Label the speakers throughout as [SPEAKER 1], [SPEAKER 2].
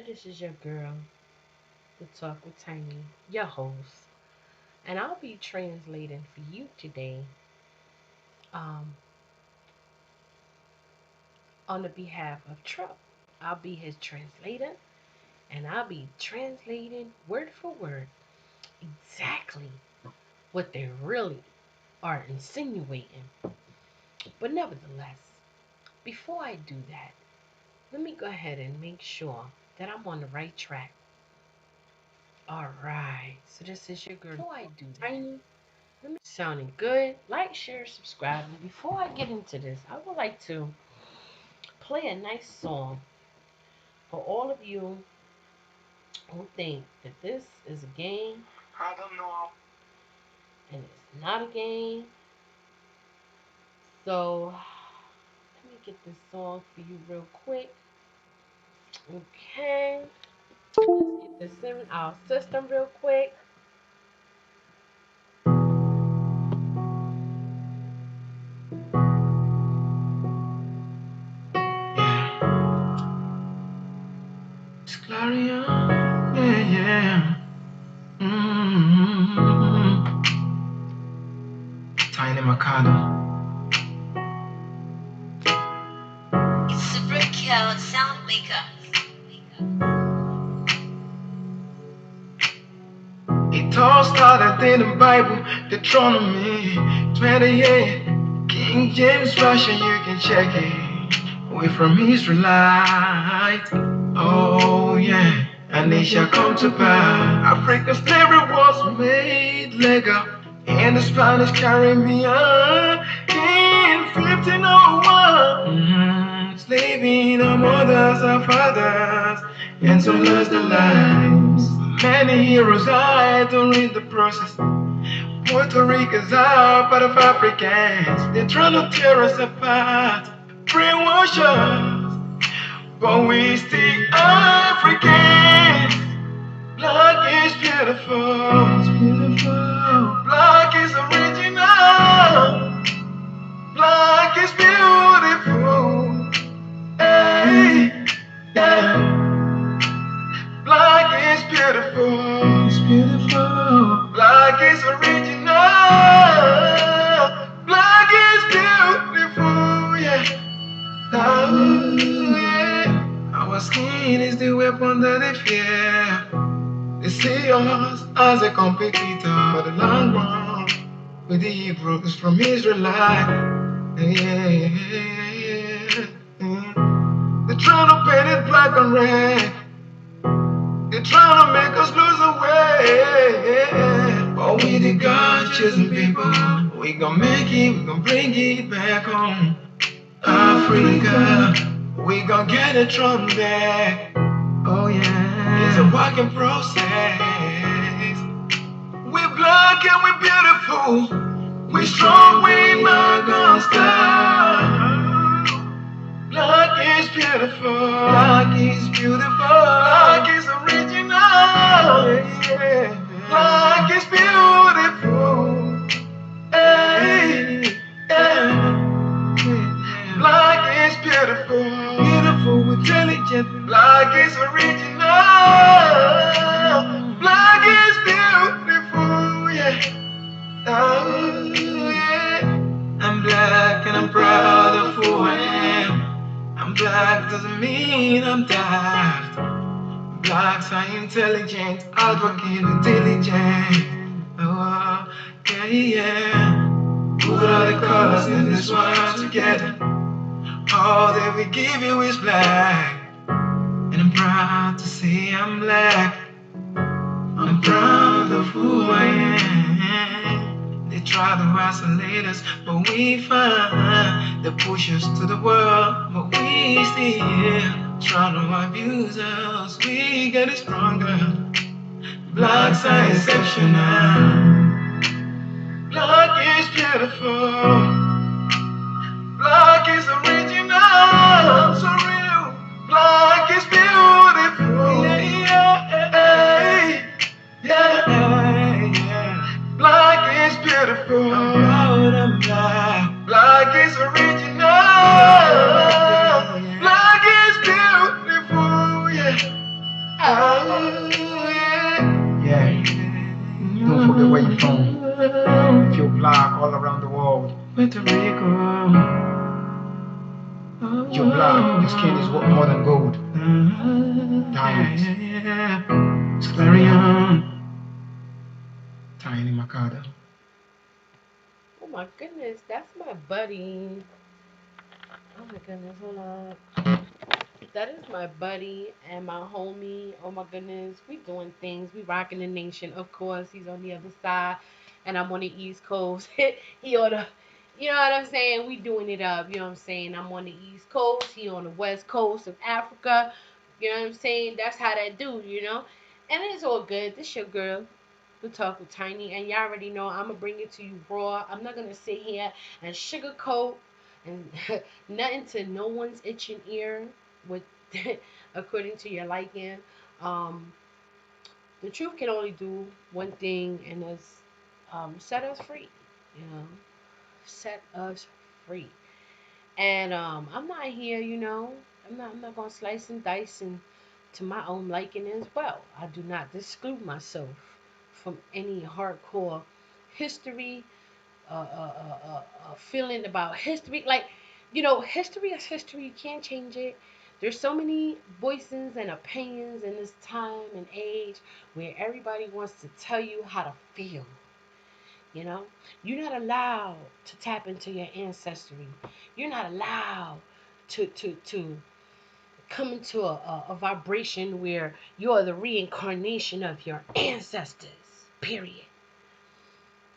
[SPEAKER 1] And this is your girl, the Talk with Tiny, your host. And I'll be translating for you today um, on the behalf of Trump. I'll be his translator, and I'll be translating word for word exactly what they really are insinuating. But nevertheless, before I do that, let me go ahead and make sure that I'm on the right track. Alright, so this is your girl. Before I do that, Tiny, sounding good. Like, share, subscribe. And before I get into this, I would like to play a nice song for all of you who think that this is a game. I don't know. And it's not a game. So let me get this song for you real quick. Okay. Let's get this in our system real quick. It's Clarion. Yeah, yeah. Tiny Mikado.
[SPEAKER 2] It's Super Kill Sound Maker.
[SPEAKER 1] It all started in the Bible, Deuteronomy 28. King James Version, you can check it. We from Israelite. Oh yeah, and it shall come to pass. African slavery was made legal in the Spanish Caribbean in 1501. Slaving our mothers, our fathers, and so lost their lives. Many heroes died during the process. Puerto Ricans are part of Africans. They're trying to tear us apart, brainwash us, but we still Africans. Black is beautiful, it's beautiful. Black is original. Black is beautiful. Hey, yeah. Black is beautiful, it's beautiful. Black is original. Black is beautiful, yeah. Oh, yeah. Our skin is the weapon that they fear. They see us as a competitor for the long run with the Hebrews from Israelite. Yeah, yeah, yeah, yeah. They're trying to paint it black and red. They're trying to make us lose the way. But we the God-chosen people. We gon' make it, we gon' bring it back home. Africa, we gon' get the throne back. Oh yeah, it's a working process. We black and we beautiful. We strong, we not gonna stop. Black is beautiful. Black is beautiful. Black is original. Yeah. Black is beautiful. Hey, yeah. Black is beautiful. Beautiful, intelligent. Black is original. Black is beautiful. Yeah. Oh, yeah. I'm black and I'm proud of who I am. I'm black doesn't mean I'm daft. Blacks are intelligent, hardworking, diligent. Oh, yeah, yeah. Put all the colors in this world together. All that we give you is black. And I'm proud to say I'm black. I'm proud of who I am. They try to isolate us, but we find. They push us to the world, but we still try to abuse us. We get it stronger. Blacks are exceptional. Black is beautiful. Black is original, so real. Black is beautiful. Yeah, yeah, yeah, yeah. Black is beautiful. I'm proud of black. Black is original. Black is beautiful, yeah. matter where you're from. If you're black all around the world, Puerto Rico. You're black. Your skin is worth more than gold. Diamonds. Clarion. Tiny Makada.
[SPEAKER 3] Oh my goodness, that's my buddy. Oh my goodness, hold on. That is my buddy and my homie. Oh my goodness, we doing things. We rocking the nation. Of course, he's on the other side, and I'm on the East Coast. He on the, you know what I'm saying? We doing it up. You know what I'm saying? I'm on the East Coast. He on the West Coast of Africa. You know what I'm saying? That's how that do. You know, and it's all good. This your girl. We talk with Tiny, and y'all already know I'm gonna bring it to you raw. I'm not gonna sit here and sugarcoat and nothing to no one's itching ear with according to your liking. Um, the truth can only do one thing, and that's set us free. You know, set us free. And I'm not here, you know. I'm not gonna slice and dice and to my own liking as well. I do not exclude myself from any hardcore history, feeling about history. Like, you know, history is history. You can't change it. There's so many voices and opinions in this time and age where everybody wants to tell you how to feel. You know, you're not allowed to tap into your ancestry. You're not allowed to come into a vibration where you're the reincarnation of your ancestors. Period.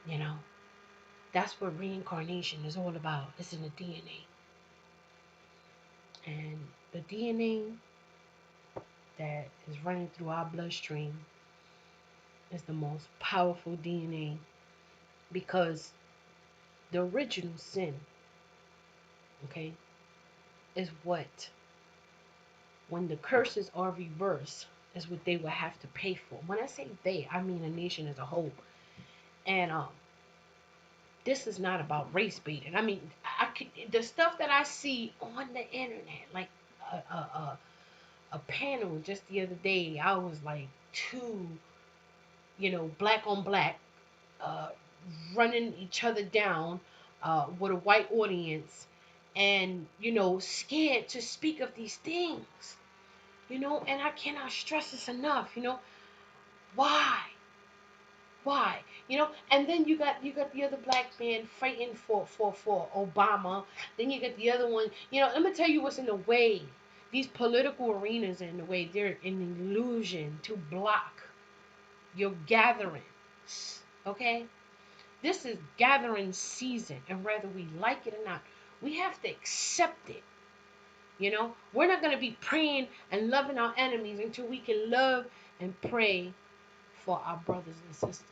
[SPEAKER 3] You know, that's what reincarnation is all about. It's in the DNA. And the DNA that is running through our bloodstream is the most powerful DNA because the original sin, okay, is what, when the curses are reversed, is what they will have to pay for. When I say they, I mean a nation as a whole. And this is not about race baiting. I mean, the stuff that I see on the internet, like a panel just the other day, I was like, two, you know, black on black, uh, running each other down with a white audience, and you know, scared to speak of these things. You know, and I cannot stress this enough. You know, why? Why? You know, and then you got the other black man fighting for Obama. Then you got the other one. You know, let me tell you what's in the way. These political arenas are in the way. They're an illusion to block your gatherings. Okay, this is gathering season, and whether we like it or not, we have to accept it. You know, we're not gonna be praying and loving our enemies until we can love and pray for our brothers and sisters.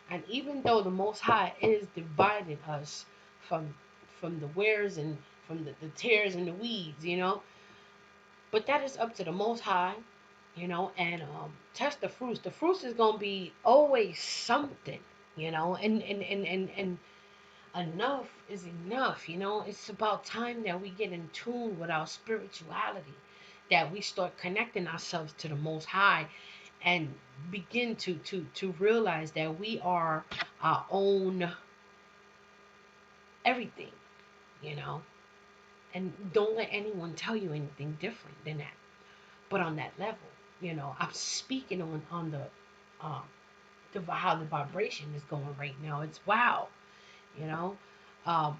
[SPEAKER 3] And even though the Most High is dividing us from from the wares and from the tares and the weeds, you know, but that is up to the Most High, you know, and test the fruits. The fruits is gonna be always something, you know, and enough is enough, you know. It's about time that we get in tune with our spirituality, that we start connecting ourselves to the Most High and begin to realize that we are our own everything, you know, and don't let anyone tell you anything different than that. But on that level, you know, I'm speaking on um how the vibration is going right now. It's wow, you know. um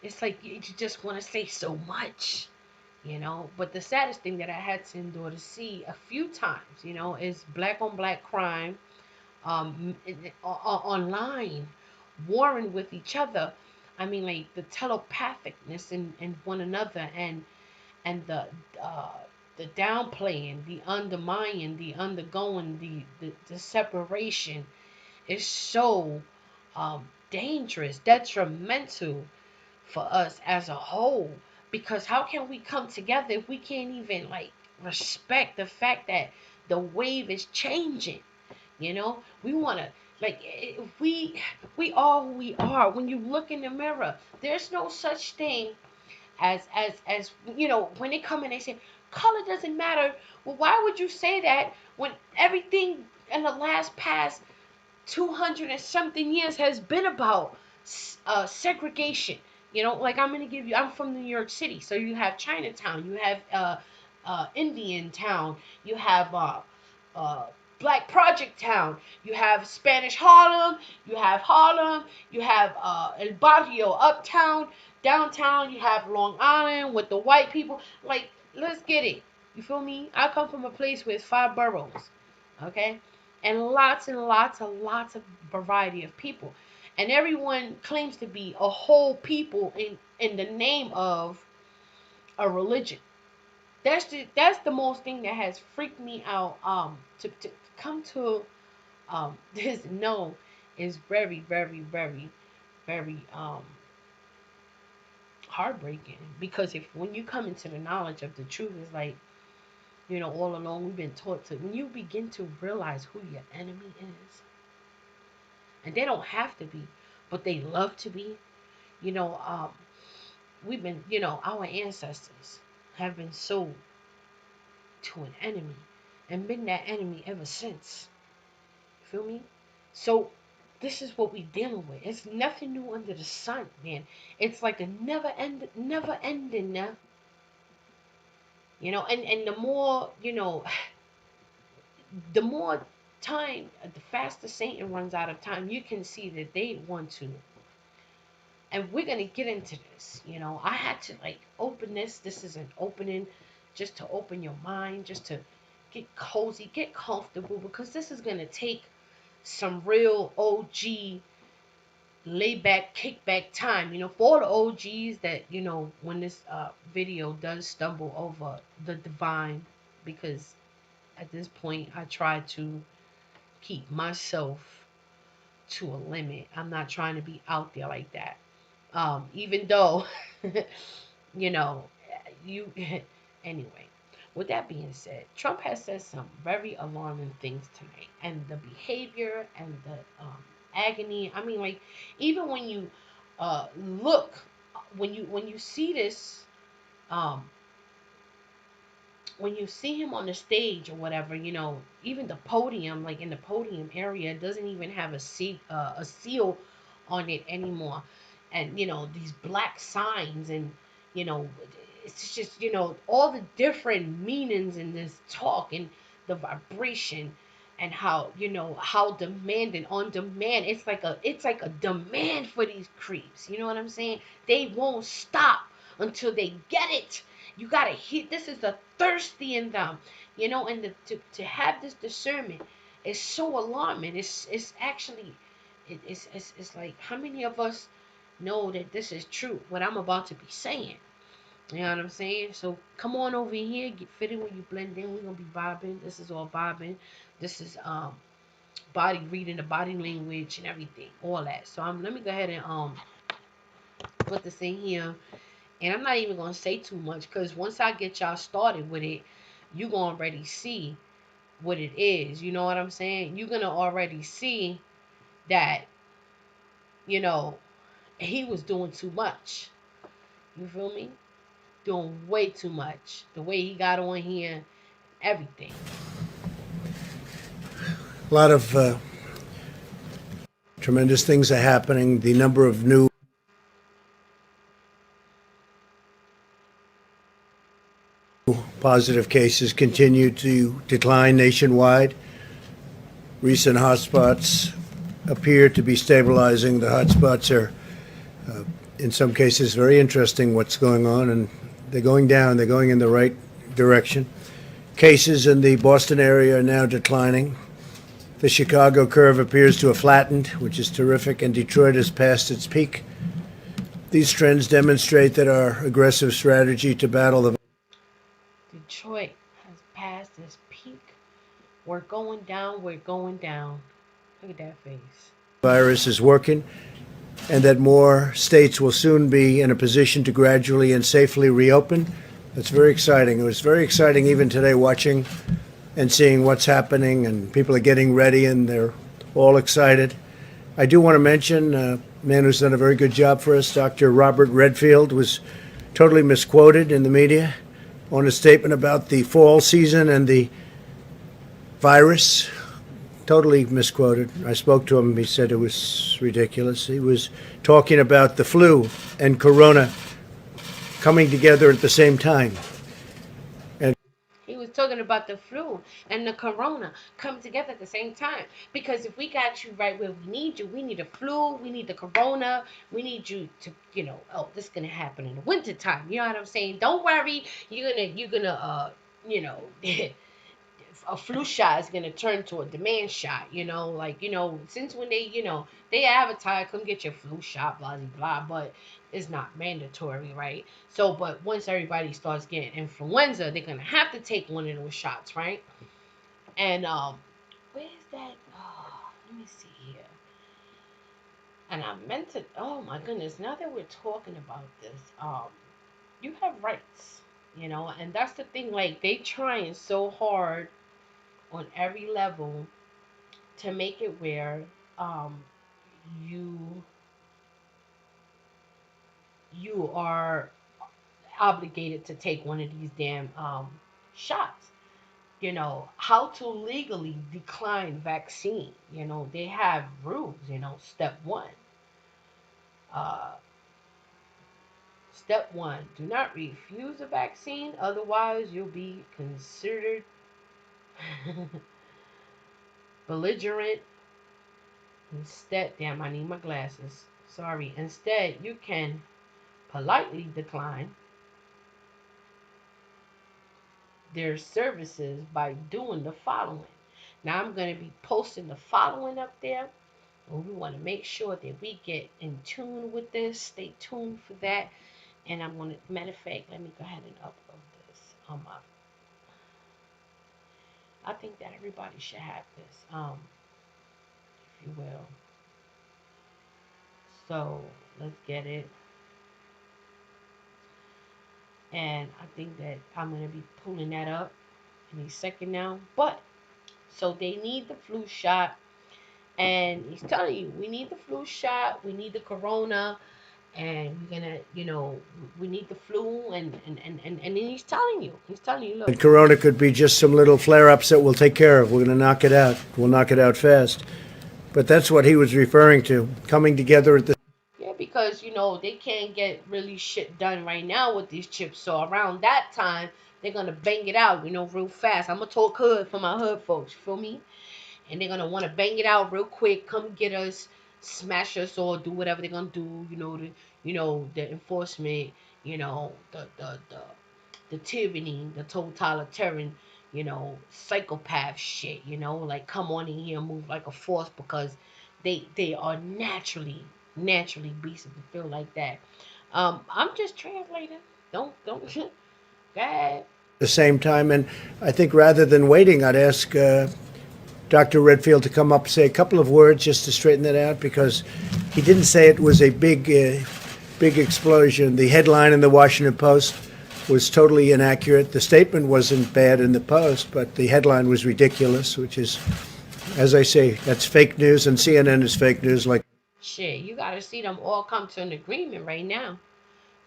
[SPEAKER 3] it's like you just want to say so much, you know. But the saddest thing that I had to endure to see a few times, you know, is black on black crime, online, warring with each other. I mean, like the telepathicness in one another, and uh, the downplaying, the undermining, the undergoing, the separation is so dangerous, detrimental for us as a whole. Because how can we come together if we can't even like respect the fact that the wave is changing? You know, we want to, like, we are who we are. When you look in the mirror, there's no such thing as you know, when they come and they say color doesn't matter. Well, why would you say that when everything in the last past 200 and something years has been about segregation. Like I'm from New York City, so you have Chinatown, you have Indian Town, you have uh, Black Project Town, you have Spanish Harlem, you have El Barrio Uptown, downtown, you have Long Island with the white people. Like, let's get it. You feel me? I come from a place with 5 boroughs, okay, and lots of variety of people, and everyone claims to be a whole people in the name of a religion. That's the most thing that has freaked me out. To come to this no is very very very very heartbreaking, because if when you come into the knowledge of the truth, it's like, all along we've been taught to, when you begin to realize who your enemy is, and they don't have to be, but they love to be. You know, we've been, our ancestors have been sold to an enemy and been that enemy ever since. You feel me? So this is what we dealing with. It's nothing new under the sun, man. It's like a never ending now. And the more, the more time, the faster Satan runs out of time. You can see that they want to, and we're gonna get into this. I had to like open this. This is an opening, just to open your mind, just to get cozy, get comfortable, because this is gonna take some real OG lay back, kick back time. For all the OGs that when this video does stumble over the divine, because at this point I try to keep myself to a limit. I'm not trying to be out there like that. Even though, you know, you, anyway, with that being said, Trump has said some very alarming things tonight, and the behavior and the agony. I mean, like, even when you look, when you see this, um, when you see him on the stage or whatever, even the podium, like in the podium area, doesn't even have a seal on it anymore, and these black signs, and you know, it's just all the different meanings in this talk, and the vibration, and how demanding on demand. It's like a demand for these creeps. You know what I'm saying? They won't stop until they get it. You gotta hit. This is the thirsty in them, and to have this discernment is so alarming. It's actually, it's like, how many of us know that this is true? What I'm about to be saying. You know what I'm saying? So come on over here, get fitted when you blend in. We're gonna be vibing. This is all vibing. This is body reading, the body language and everything, all that. So let me go ahead and put this in here. And I'm not even gonna say too much, because once I get y'all started with it, you gonna already see what it is. You know what I'm saying? You're gonna already see that, you know, he was doing too much. You feel me? Doing way too much. The way he got on here, everything.
[SPEAKER 4] A lot of tremendous things are happening. The number of new positive cases continue to decline nationwide. Recent hotspots appear to be stabilizing. The hotspots are, in some cases, very interesting what's going on, and they're going down. They're going in the right direction. Cases in the Boston area are now declining. The Chicago curve appears to have flattened, which is terrific, and Detroit has passed its peak. These trends demonstrate that our aggressive strategy to battle the
[SPEAKER 3] Detroit has passed its peak. We're going down. We're going down. Look at that face.
[SPEAKER 4] virus is working, and that more states will soon be in a position to gradually and safely reopen. That's very exciting. It was very exciting even today watching and seeing what's happening, and people are getting ready and they're all excited. I do want to mention a man who's done a very good job for us. Dr. Robert Redfield was totally misquoted in the media on a statement about the fall season and the virus. totally misquoted. I spoke to him. He said it was ridiculous. He was talking about the flu and corona coming together at the same time. And
[SPEAKER 3] He was talking about the flu and the corona come together at the same time. Because if we got you right where we need the flu, we need the corona, we need you to, oh, this is gonna happen in the winter time. You know what I'm saying? Don't worry, you're gonna you know, a flu shot is gonna turn to a demand shot, like, since when they advertise, come get your flu shot, blah blah blah, but it's not mandatory, right? So, but once everybody starts getting influenza, they're gonna have to take one of those shots, right? And where's that? Oh, let me see here. And I meant to. Oh my goodness! Now that we're talking about this, you have rights, and that's the thing. Like they trying so hard on every level to make it where um you you are obligated to take one of these damn shots. How to legally decline vaccine. They have rules. Step one. Uh, Step one: do not refuse a vaccine, otherwise you'll be considered belligerent. Instead, damn, I need my glasses. Sorry. Instead, you can politely decline their services by doing the following. Now, I'm going to be posting the following up there. And we want to make sure that we get in tune with this. Stay tuned for that. And I'm going to, matter of fact, let me go ahead and upload this. I think that everybody should have this, if you will. So let's get it. And I think that I'm going to be pulling that up in a second now. But so they need the flu shot, and he's telling you we need the flu shot, we need the corona, and we're gonna, we need the flu, and then he's telling you, look,
[SPEAKER 4] corona could be just some little flare ups that we'll take care of. We're going to knock it out. We'll knock it out fast. But that's what he was referring to, coming together at the.
[SPEAKER 3] yeah, because they can't get really shit done right now with these chips. So around that time, they're gonna bang it out, real fast. I'm gonna talk hood for my hood folks. You feel me? And they're gonna want to bang it out real quick. Come get us, smash us, or do whatever they're gonna do. The enforcement. The tyranny, the totalitarian, psychopath shit. Like come on in here and move like a force because they are naturally beasts to feel like that. I'm just translating. Don't go ahead.
[SPEAKER 4] The same time. And I think rather than waiting, I'd ask Dr. Redfield to come up and say a couple of words just to straighten that out because he didn't say it was a big explosion. The headline in the Washington Post was totally inaccurate. The statement wasn't bad in the Post, but the headline was ridiculous, which is, as I say, that's fake news, and CNN is fake news. Like
[SPEAKER 3] Shit, you gotta see them all come to an agreement right now.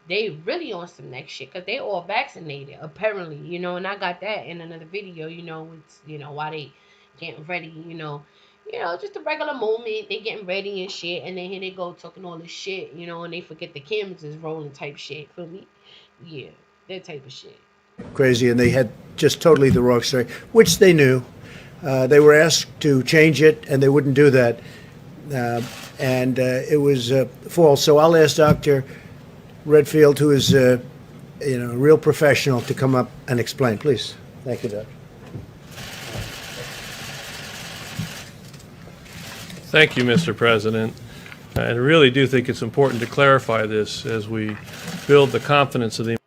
[SPEAKER 3] They really on some next shit because they all vaccinated apparently, and I got that in another video. It's why they getting ready, just a regular moment. They getting ready and shit, and then here they go talking all this shit, and they forget the cameras is rolling type shit. Feel me? Yeah, that type of shit.
[SPEAKER 4] crazy, and they had just totally the wrong story, which they knew. They were asked to change it, and they wouldn't do that, and it was false. So I'll ask Dr. Redfield, who is a real professional, to come up and explain, please. Thank you, Doc.
[SPEAKER 5] Thank you, Mr. President. I really do think it's important to clarify this as we build the confidence of the.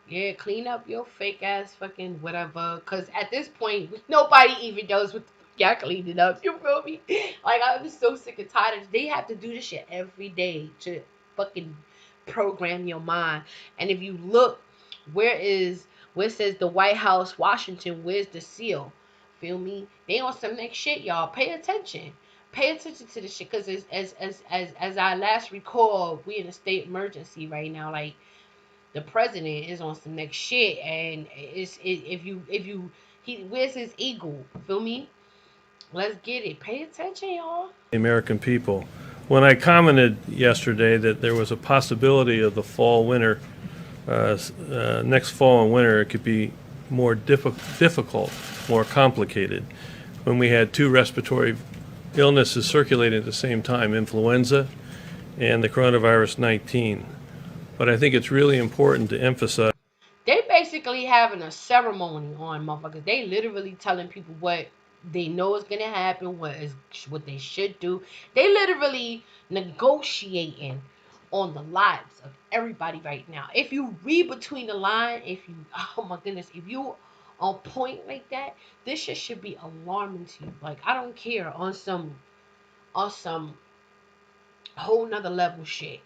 [SPEAKER 3] Yeah, clean up your fake ass fucking whatever. Cause at this point, nobody even knows what the fuck y'all cleaning up. You feel me? Like I'm so sick and tired of. They have to do this shit every day to fucking program your mind. And if you look, where it says the White House, Washington? Where's the seal? Feel me? They on some next shit, y'all. Pay attention. Pay attention to this shit, cause as I last recall, we in a state emergency right now. Like the president is on some next shit, and if you he where's his eagle? Feel me? Let's get it. Pay attention, y'all.
[SPEAKER 5] the American people. When I commented yesterday that there was a possibility of the fall winter, next fall and winter, it could be more difficult, more complicated. When we had two respiratory illnesses circulating at the same time, influenza and the coronavirus 19. But I think it's really important to emphasize
[SPEAKER 3] They basically having a ceremony on motherfuckers. They literally telling people what they know is gonna happen, what they should do. They literally negotiating on the lives of everybody right now. If you read between the line, if you oh my goodness, if you on point like that, this shit should be alarming to you. Like I don't care on some whole nother level shit.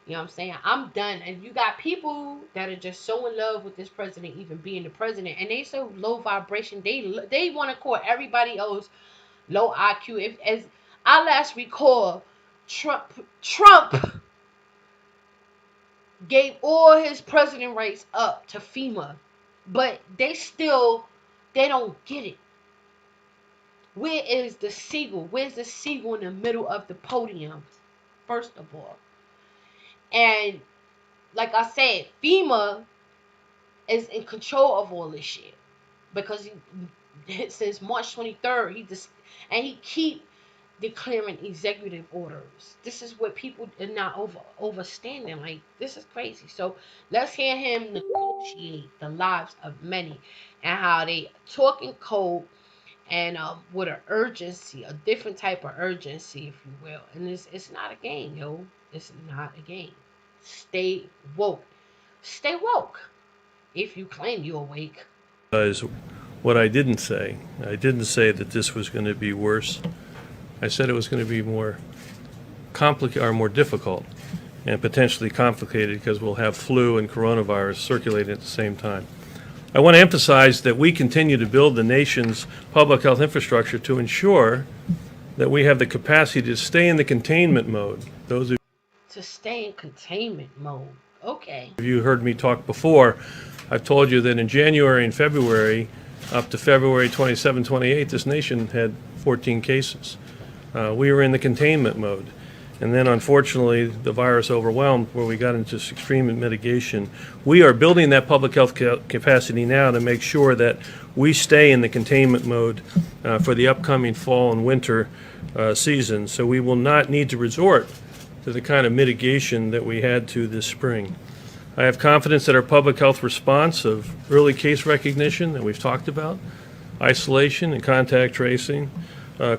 [SPEAKER 3] You know what I'm saying? I'm done. And you got people that are just so in love with this president, even being the president, and they so low vibration. They want to call everybody else low IQ. If as I last recall, Trump gave all his president rights up to FEMA, but they don't get it. Where is the seagull? Where's the seagull in the middle of the podium? First of all, and like I said, FEMA is in control of all this shit because since March 23rd, he keep declaring executive orders. This is what people are not overstanding. Like this is crazy. So let's hear him negotiate the lives of many and how they talk in code and with an urgency, a different type of urgency, if you will. And it's not a game, yo. It's not a game. Stay woke. Stay woke. If you claim you're awake.
[SPEAKER 5] what I didn't say. I didn't say that this was going to be worse. I said it was going to be more complicated or more difficult and potentially complicated because we'll have flu and coronavirus circulating at the same time. I want to emphasize that we continue to build the nation's public health infrastructure to ensure that we have the capacity to stay in the containment mode. Those of
[SPEAKER 3] To stay in containment mode. Okay.
[SPEAKER 5] you heard me talk before, I've told you that in January and February, up to February 27, 28, this nation had 14 cases. We were in the containment mode. And then unfortunately, the virus overwhelmed where we got into extreme mitigation. We are building that public health capacity now to make sure that we stay in the containment mode for the upcoming fall and winter season. So we will not need to resort to the kind of mitigation that we had to this spring. I have confidence that our public health response of early case recognition that we've talked about, isolation and contact tracing,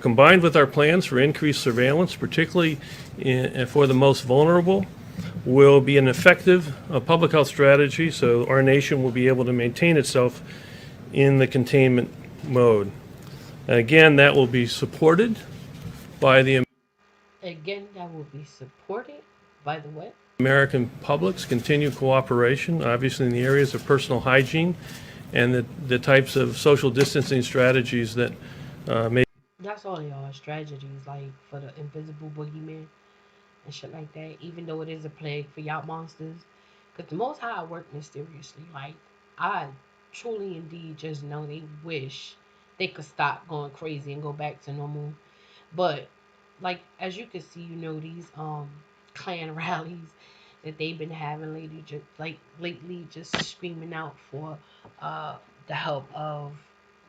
[SPEAKER 5] combined with our plans for increased surveillance, particularly for the most vulnerable, will be an effective public health strategy so our nation will be able to maintain itself in the containment mode. And again, that will be supported by the
[SPEAKER 3] Again, that will be supported by the what?
[SPEAKER 5] American public's continued cooperation, obviously in the areas of personal hygiene and the types of social distancing strategies that may
[SPEAKER 3] That's all y'all strategies, like for the invisible boogeyman and shit like that. Even though it is a plague for y'all monsters, because the Most High work mysteriously. Like I truly, indeed, just know they wish they could stop going crazy and go back to normal. But like as you can see, these clan rallies that they've been having lately, just screaming out for uh the help of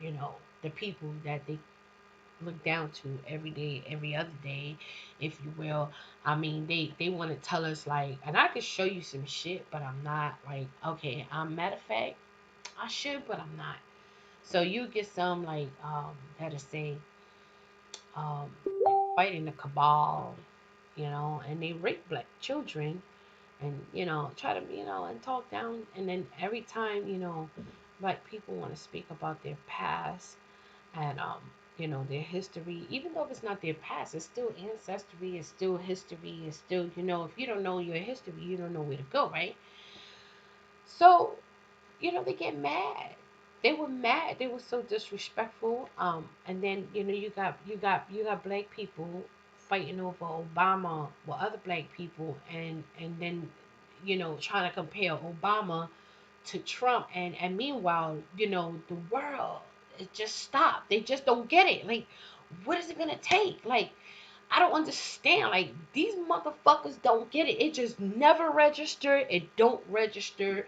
[SPEAKER 3] the people that they look down to every day, every other day, if you will. I mean, they want to tell us like, and I could show you some shit, but I'm not like, okay. Matter of fact, I should, but I'm not. So you get some like that are saying fighting the cabal, and they rape black children and try to and talk down, and then every time black people want to speak about their past and their history, even though it's not their past, it's still ancestry, it's still history, it's still if you don't know your history, you don't know where to go, right? So they get mad. They were mad. They were so disrespectful. And then you got black people fighting over Obama with other black people, and then trying to compare Obama to Trump, and meanwhile the world, it just stopped. They just don't get it. Like, what is it gonna take? Like, I don't understand. Like, these motherfuckers don't get it. It just never registered. It don't register.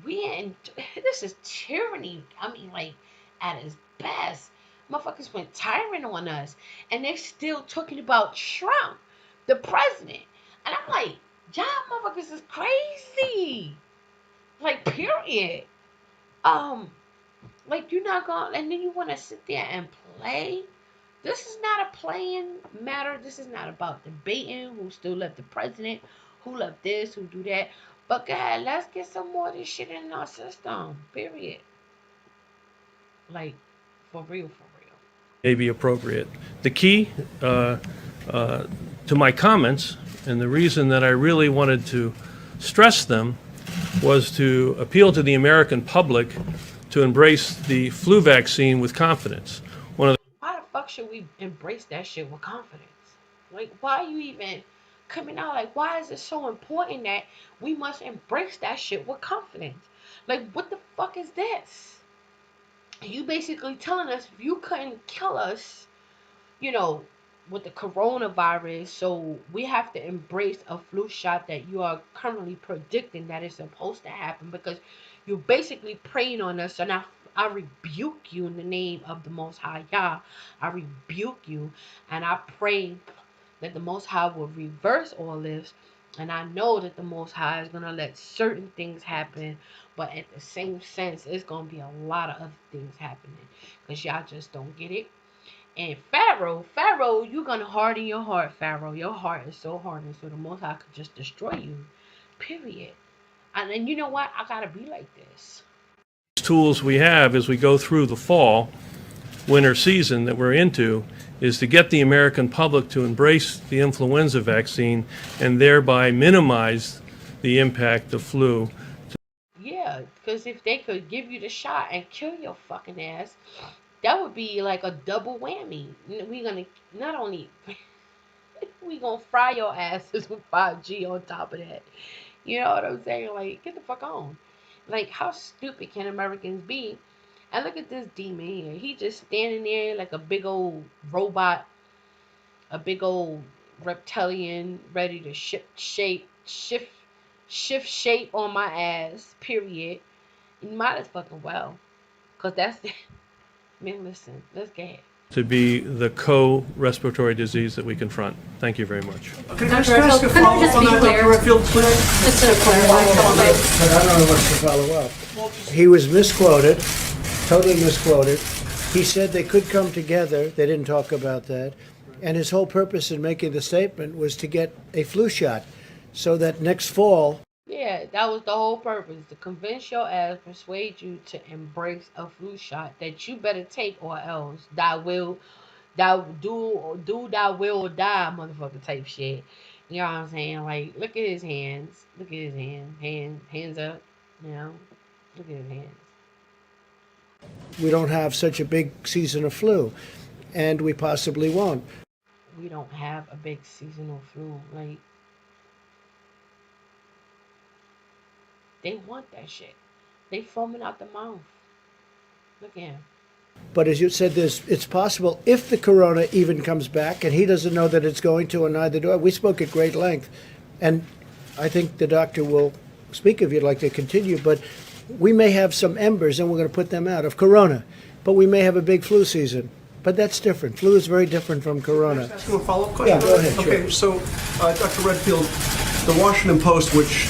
[SPEAKER 3] We in this is tyranny. I mean, like, at its best. Motherfuckers went tyrant on us. And they're still talking about Trump, the president. And I'm like, y'all motherfuckers is crazy. Like, period. Um, like, you're not gonna, and then you wanna sit there and play? This is not a playing matter. This is not about debating who still left the president, who left this, who do that. But God, let's get some more of this shit in our system. Period. Like, for real, for real.
[SPEAKER 5] May be appropriate. The key to my comments, and the reason that I really wanted to stress them, was to appeal to the American public to embrace the flu vaccine with confidence. One of the
[SPEAKER 3] Why the fuck should we embrace that shit with confidence? Like, why are you even coming out? Like, why is it so important that we must embrace that shit with confidence? Like, what the fuck is this? You basically telling us if you couldn't kill us, you know, with the coronavirus, so we have to embrace a flu shot that you are currently predicting that is supposed to happen because you're basically preying on us. And I rebuke you in the name of the Most High Yah. I rebuke you, and I pray that the Most High will reverse all this. And I know that the Most High is gonna let certain things happen, but at the same sense, it's gonna be a lot of other things happening because y'all just don't get it. And Pharaoh, you're gonna harden your heart, Pharaoh. Your heart is so hardened, so the Most High could just destroy you. Period. And then you know what? I gotta be like this.
[SPEAKER 5] tools we have as we go through the fall, winter season that we're into, is to get the American public to embrace the influenza vaccine and thereby minimize the impact of flu.
[SPEAKER 3] Yeah, because if they could give you the shot and kill your fucking ass, that would be like a double whammy. We gonna not only we gonna fry your asses with 5G on top of that. You know what I'm saying? Like, get the fuck on. Like, how stupid can Americans be? And look at this demon here. He just standing there like a big old robot, a big old reptilian, ready to shift shape on my ass. Period. You might as fucking well, cause that's man. Listen, let's get it.
[SPEAKER 5] To be the co-respiratory disease that we confront. Thank you very much.
[SPEAKER 6] Can I just ask a follow-up on that, Dr. Redfield, please?
[SPEAKER 2] Just to clarify,
[SPEAKER 4] But I don't know what's to follow up. He was misquoted, totally misquoted. He said they could come together. They didn't talk about that. And his whole purpose in making the statement was to get a flu shot so that next fall.
[SPEAKER 3] Yeah, that was the whole purpose, to convince your ass, persuade you to embrace a flu shot that you better take, or else thou do thou will die, motherfucker type shit. You know what I'm saying? Like, look at his hands. Look at his hands up. You know, look at his hands.
[SPEAKER 4] We don't have such a big season of flu, and we possibly won't.
[SPEAKER 3] We don't have a big seasonal flu. Like, they want that shit. They foaming out the mouth. Look at him.
[SPEAKER 4] But as you said, it's possible if the corona even comes back, and he doesn't know that it's going to, and neither do I. We spoke at great length, and I think the doctor will speak if you'd like to continue, but we may have some embers, and we're going to put them out, of corona, but we may have a big flu season. But that's different. Flu is very different from corona.
[SPEAKER 6] Can I ask you a follow-up question?
[SPEAKER 4] Yeah, go ahead, sure.
[SPEAKER 6] Okay, so, Dr. Redfield, the Washington Post, which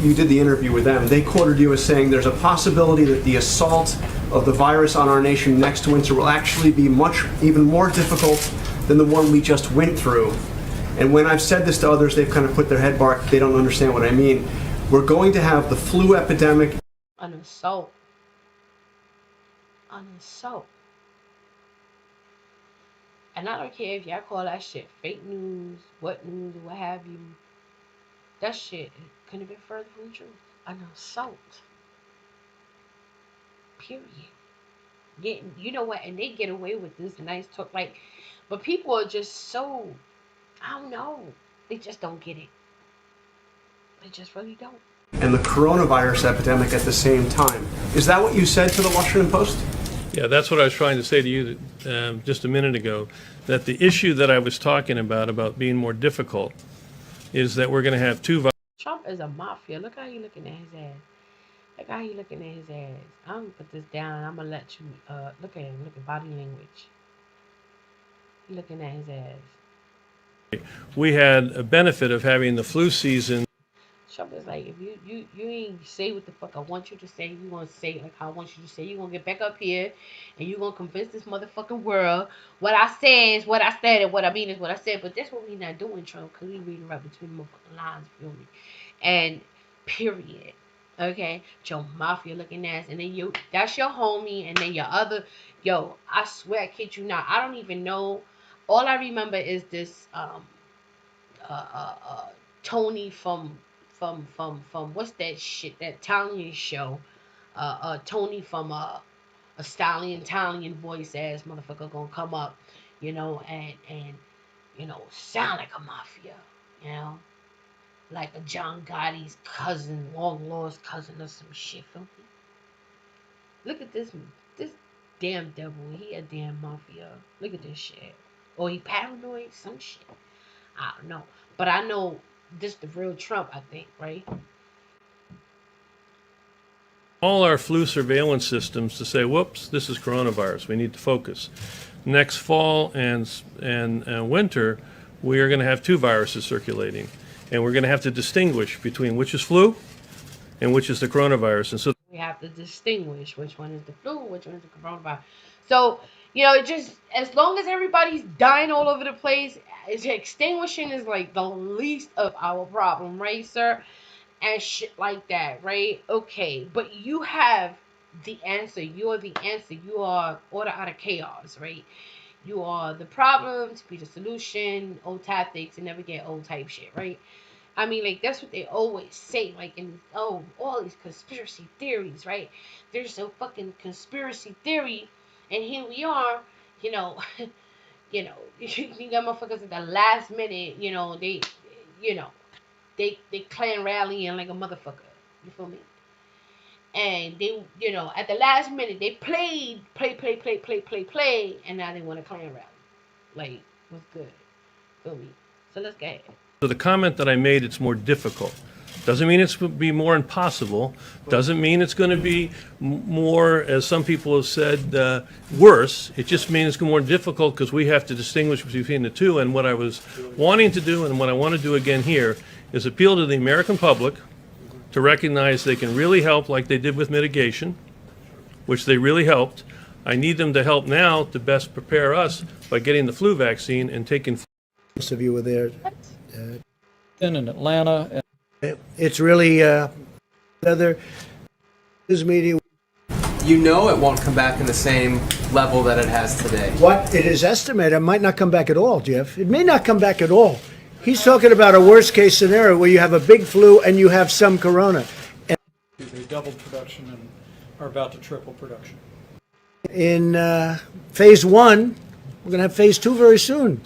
[SPEAKER 6] you did the interview with them, they quoted you as saying there's a possibility that the assault of the virus on our nation next winter will actually be even more difficult than the one we just went through. And when I've said this to others, they've kind of put their head back. They don't understand what I mean. We're going to have the flu epidemic.
[SPEAKER 3] An assault. An assault. And I don't care if y'all call that shit fake news, what have you. That shit couldn't have been further from the truth. An assault. Period. You know what? And they get away with this nice talk, like, but people are just so, I don't know. They just don't get it. They just really don't.
[SPEAKER 6] And the coronavirus epidemic at the same time. Is that what you said to the Washington Post?
[SPEAKER 5] Yeah, that's what I was trying to say to you just a minute ago, that the issue that I was talking about being more difficult, is that we're going to have two.
[SPEAKER 3] Trump is a mafia. Look how he looking at his ass. Look how he looking at his ass. I'm gonna put this down. I'm gonna let you look at him. Look at body language. He looking at his ass.
[SPEAKER 5] We had a benefit of having the flu season.
[SPEAKER 3] Trump is like, if you ain't say what the fuck I want you to say, you gonna say it like how I want you to say. You gonna get back up here and you gonna convince this motherfucking world what I say is what I said and what I mean is what I said. But that's what we not doing, Trump, because we reading right between the motherfucking lines, feel me? And period. Okay, your mafia looking ass, and then you that's your homie, and then your other I swear I kid you not, I don't even know. All I remember is this uh, uh, uh, Tony from what's that shit, that Italian show, Tony from a Italian voice ass motherfucker gonna come up, and sound like a mafia, you know, like a John Gotti's cousin, long lost cousin or some shit. Feel me? Look at this damn devil. He a damn mafia. Look at this shit. Or he paranoid, some shit. I don't know. But I know this the real Trump, I think, right?
[SPEAKER 5] All our flu surveillance systems to say, whoops, this is coronavirus. We need to focus. Next fall and winter, we are going to have two viruses circulating, and we're going to have to distinguish between which is flu and which is the coronavirus. And so
[SPEAKER 3] we have to distinguish which one is the flu, which one is the coronavirus. So just as long as everybody's dying all over the place, extinguishing is like the least of our problem, right, sir? And shit like that, right? Okay, but you have the answer. You're the answer. You are order out of chaos, right? You are the problem to be the solution. Old tactics and never get old type shit, right? I mean, like, that's what they always say, like, all these conspiracy theories, right? There's a fucking conspiracy theory, and here we are, you know, you got motherfuckers at the last minute, you know, they clan rallying like a motherfucker. You feel me? And they, at the last minute, they play, and now they want a clan rally. Like, what's good? Feel me? So let's go ahead.
[SPEAKER 5] So the comment that I made, it's more difficult. Doesn't mean it's going to be more impossible. Doesn't mean it's going to be more, as some people have said, worse. It just means it's more difficult because we have to distinguish between the two. And what I was wanting to do, and what I want to do again here, is appeal to the American public to recognize they can really help, like they did with mitigation, which they really helped. I need them to help now to best prepare us by getting the flu vaccine and taking.
[SPEAKER 4] Most of you were there.
[SPEAKER 7] In Atlanta.
[SPEAKER 4] It's really another news media.
[SPEAKER 8] You know it won't come back in the same level that it has today.
[SPEAKER 4] What it is estimated, it might not come back at all, Jeff. It may not come back at all. He's talking about a worst case scenario where you have a big flu and you have some corona. And
[SPEAKER 7] They doubled production and are about to triple production.
[SPEAKER 4] in phase one, we're going to have phase two very soon.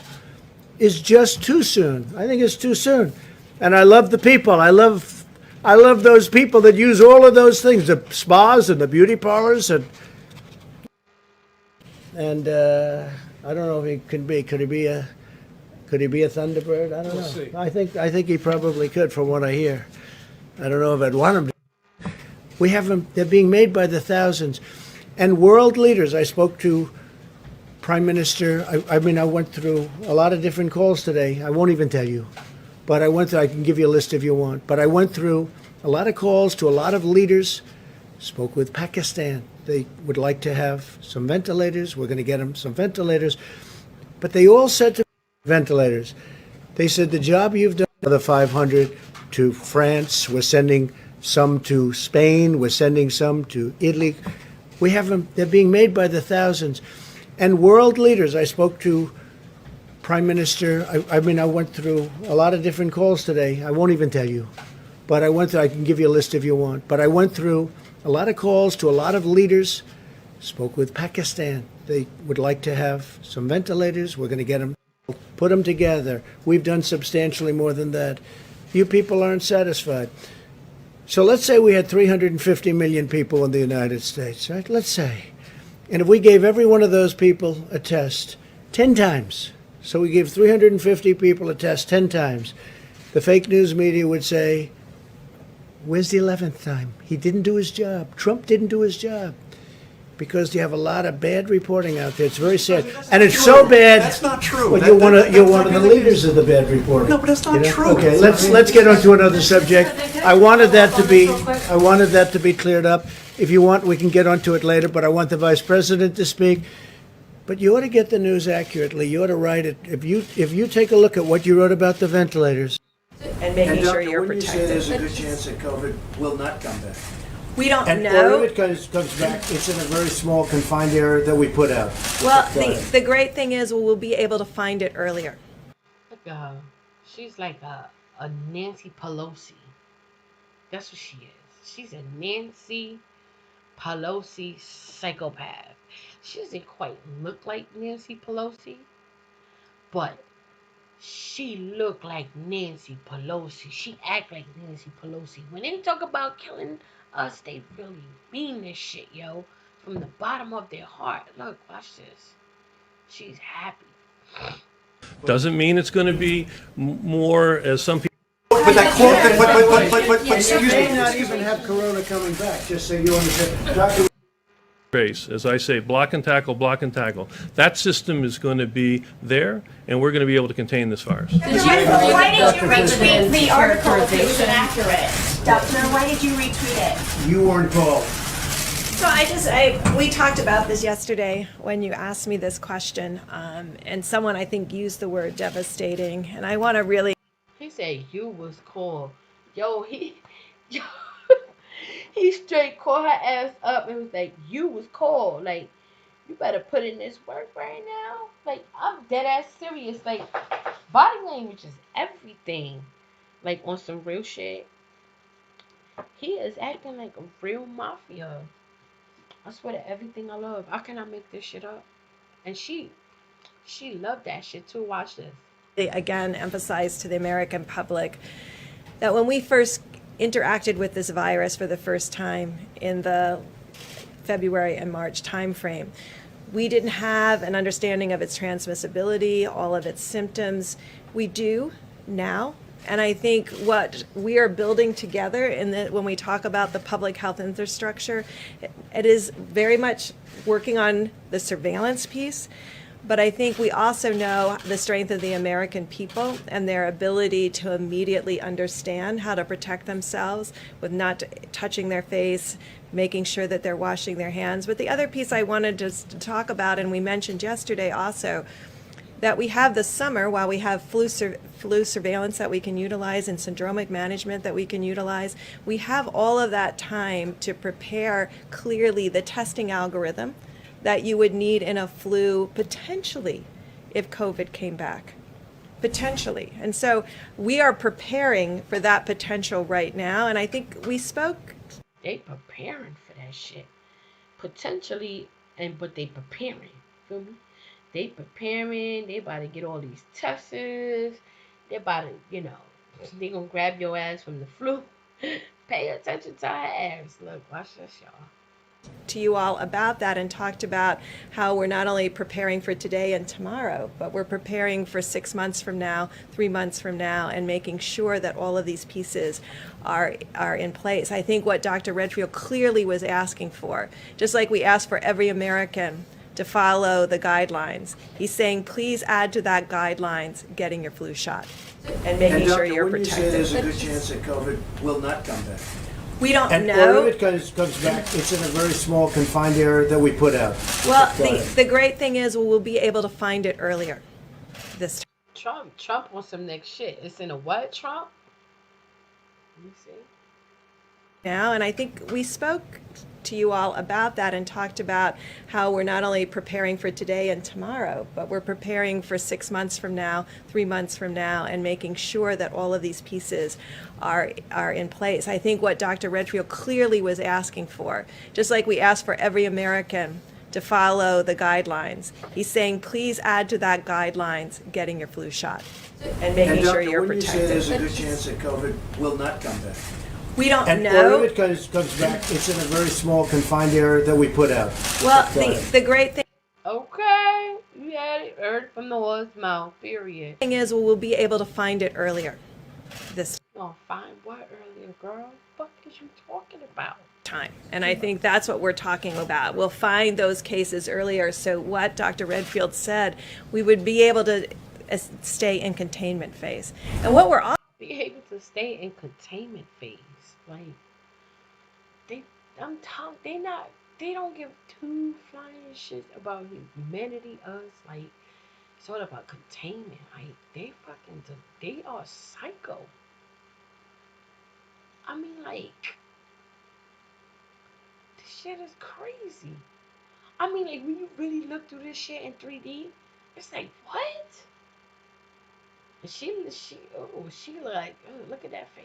[SPEAKER 4] Is just too soon. I think it's too soon. And I love the people. I love those people that use all of those things, the spas and the beauty parlors, and I don't know if he can be. Could he be a Thunderbird? I don't know.
[SPEAKER 7] see.
[SPEAKER 4] I think he probably could, from what I hear. I don't know if I'd want him to. We have them. They're being made by the thousands, and world leaders. I spoke to Prime Minister. I went through a lot of different calls today. I won't even tell you. But I can give you a list if you want. But I went through a lot of calls to a lot of leaders, spoke with Pakistan. They would like to have some ventilators. We're going to get them some ventilators. But they all said to ventilators, they said, the job you've done, another 500 to France. We're sending some to Spain. We're sending some to Italy. We have them. They're being made by the thousands. And world leaders, I spoke to Prime Minister. I went through a lot of different calls today. I won't even tell you. But I can give you a list if you want. But I went through a lot of calls to a lot of leaders, spoke with Pakistan. They would like to have some ventilators. We're going to get them, put them together. We've done substantially more than that. You people aren't satisfied. So let's say we had 350 million people in the United States, right? Let's say. And if we gave every one of those people a test 10 times, so we gave 350 people a test 10 times, the fake news media would say, where's the 11th time? He didn't do his job. Trump didn't do his job. Because you have a lot of bad reporting out there. It's very sad. And it's so bad.
[SPEAKER 6] That's not true.
[SPEAKER 4] Well,
[SPEAKER 6] That-
[SPEAKER 4] you're
[SPEAKER 6] that's
[SPEAKER 4] one of the
[SPEAKER 6] not really-
[SPEAKER 4] leaders of the bad reporting.
[SPEAKER 6] No, but that's not
[SPEAKER 4] You know?
[SPEAKER 6] true.
[SPEAKER 4] Okay, let's get on to another subject. I wanted that to be cleared up. If you want, we can get onto it later, but I want the Vice President to speak. But you ought to get the news accurately. You ought to write it. If you take a look at what you wrote about the ventilators.
[SPEAKER 9] And making sure you're
[SPEAKER 4] When you say
[SPEAKER 9] protected.
[SPEAKER 4] there's a good chance that COVID will not come back.
[SPEAKER 9] We don't
[SPEAKER 4] And or
[SPEAKER 9] know.
[SPEAKER 4] if it comes back, it's in a very small confined area that we put out.
[SPEAKER 9] Well,
[SPEAKER 4] Go ahead.
[SPEAKER 9] the great thing is we'll be able to find it earlier.
[SPEAKER 3] Look at her. She's like a Nancy Pelosi. That's what she is. She's a Nancy Pelosi psychopath. She doesn't quite look like Nancy Pelosi, but she look like Nancy Pelosi. She act like Nancy Pelosi. When they talk about killing us, they really mean this shit, yo. From the bottom of their heart. Look, watch this. She's happy.
[SPEAKER 5] Doesn't mean it's going to be more, as some people
[SPEAKER 6] But that quote, but
[SPEAKER 4] And
[SPEAKER 6] excuse
[SPEAKER 4] you may
[SPEAKER 6] me.
[SPEAKER 4] not even have Corona coming back, just so you understand. Dr.
[SPEAKER 5] trace, as I say, block and tackle, block and tackle. That system is going to be there, and we're going to be able to contain this virus.
[SPEAKER 10] Why did you retweet the article if it was inaccurate? Doctor, why did you retweet it?
[SPEAKER 4] You weren't called.
[SPEAKER 9] So we talked about this yesterday when you asked me this question, and someone I think used the word devastating, and I want to really.
[SPEAKER 3] He said you was called. Yo, he straight called her ass up and was like, you was called. Like, you better put in this work right now. Like, I'm dead ass serious. Like, body language is everything. Like, on some real shit. He is acting like a real mafia. I swear to everything I love. How can I make this shit up? And she loved that shit too. Watch this.
[SPEAKER 9] Again emphasize to the American public that when we first interacted with this virus for the first time in the February and March timeframe, we didn't have an understanding of its transmissibility, all of its symptoms. We do now. And I think what we are building together when we talk about the public health infrastructure, it is very much working on the surveillance piece. But I think we also know the strength of the American people and their ability to immediately understand how to protect themselves with not touching their face, making sure that they're washing their hands. But the other piece I wanted to talk about, and we mentioned yesterday also, that we have this summer, while we have flu surveillance that we can utilize and syndromic management that we can utilize, we have all of that time to prepare clearly the testing algorithm that you would need in a flu potentially if COVID came back. Potentially. And so we are preparing for that potential right now. And I think we spoke.
[SPEAKER 3] They preparing for that shit. Potentially, but they preparing. Feel me? They preparing. They about to get all these tests. They about to, they gonna grab your ass from the flu. Pay attention to her ass. Look, watch this, y'all.
[SPEAKER 9] To you all about that and talked about how we're not only preparing for today and tomorrow, but we're preparing for 6 months from now, 3 months from now, and making sure that all of these pieces are in place. I think what Dr. Redfield clearly was asking for, just like we ask for every American to follow the guidelines, he's saying please add to that guidelines getting your flu shot and making sure you're
[SPEAKER 4] when
[SPEAKER 9] protected.
[SPEAKER 4] you say there's a good chance that COVID will not come back.
[SPEAKER 9] We don't
[SPEAKER 4] And
[SPEAKER 9] know.
[SPEAKER 4] or if it comes back, it's in a very small confined area that we put out.
[SPEAKER 9] Well,
[SPEAKER 4] Go ahead.
[SPEAKER 9] the great thing is we'll be able to find it earlier this time.
[SPEAKER 3] Trump on some next shit. It's in a what, Trump? Let me see.
[SPEAKER 9] Now, and I think we spoke to you all about that and talked about how we're not only preparing for today and tomorrow, but we're preparing for 6 months from now, 3 months from now, and making sure that all of these pieces are in place. I think what Dr. Redfield clearly was asking for, just like we ask for every American to follow the guidelines, he's saying please add to that guidelines getting your flu shot and making sure you're
[SPEAKER 4] when you say
[SPEAKER 9] protected.
[SPEAKER 4] there's a good chance that COVID will not come back.
[SPEAKER 9] We don't
[SPEAKER 4] And
[SPEAKER 9] know.
[SPEAKER 4] or if it comes back, it's in a very small confined area that we put out.
[SPEAKER 9] Well,
[SPEAKER 4] Go ahead.
[SPEAKER 9] the great thing
[SPEAKER 3] Okay, you had it heard from the horse's mouth. Period.
[SPEAKER 9] is we'll be able to find it earlier this
[SPEAKER 3] Oh, fine. What earlier, girl? What is you talking about?
[SPEAKER 9] time. And I think that's what we're talking about. We'll find those cases earlier. So what Dr. Redfield said, we would be able to stay in containment phase. And what we're all
[SPEAKER 3] Be able to stay in containment phase. Like they, I'm telling, they don't give two flying shits about humanity, us. Like it's all about containment. Like they are psycho. I mean, like this shit is crazy. I mean, like when you really look through this shit in 3D, it's like what? And she like, oh, look at that face.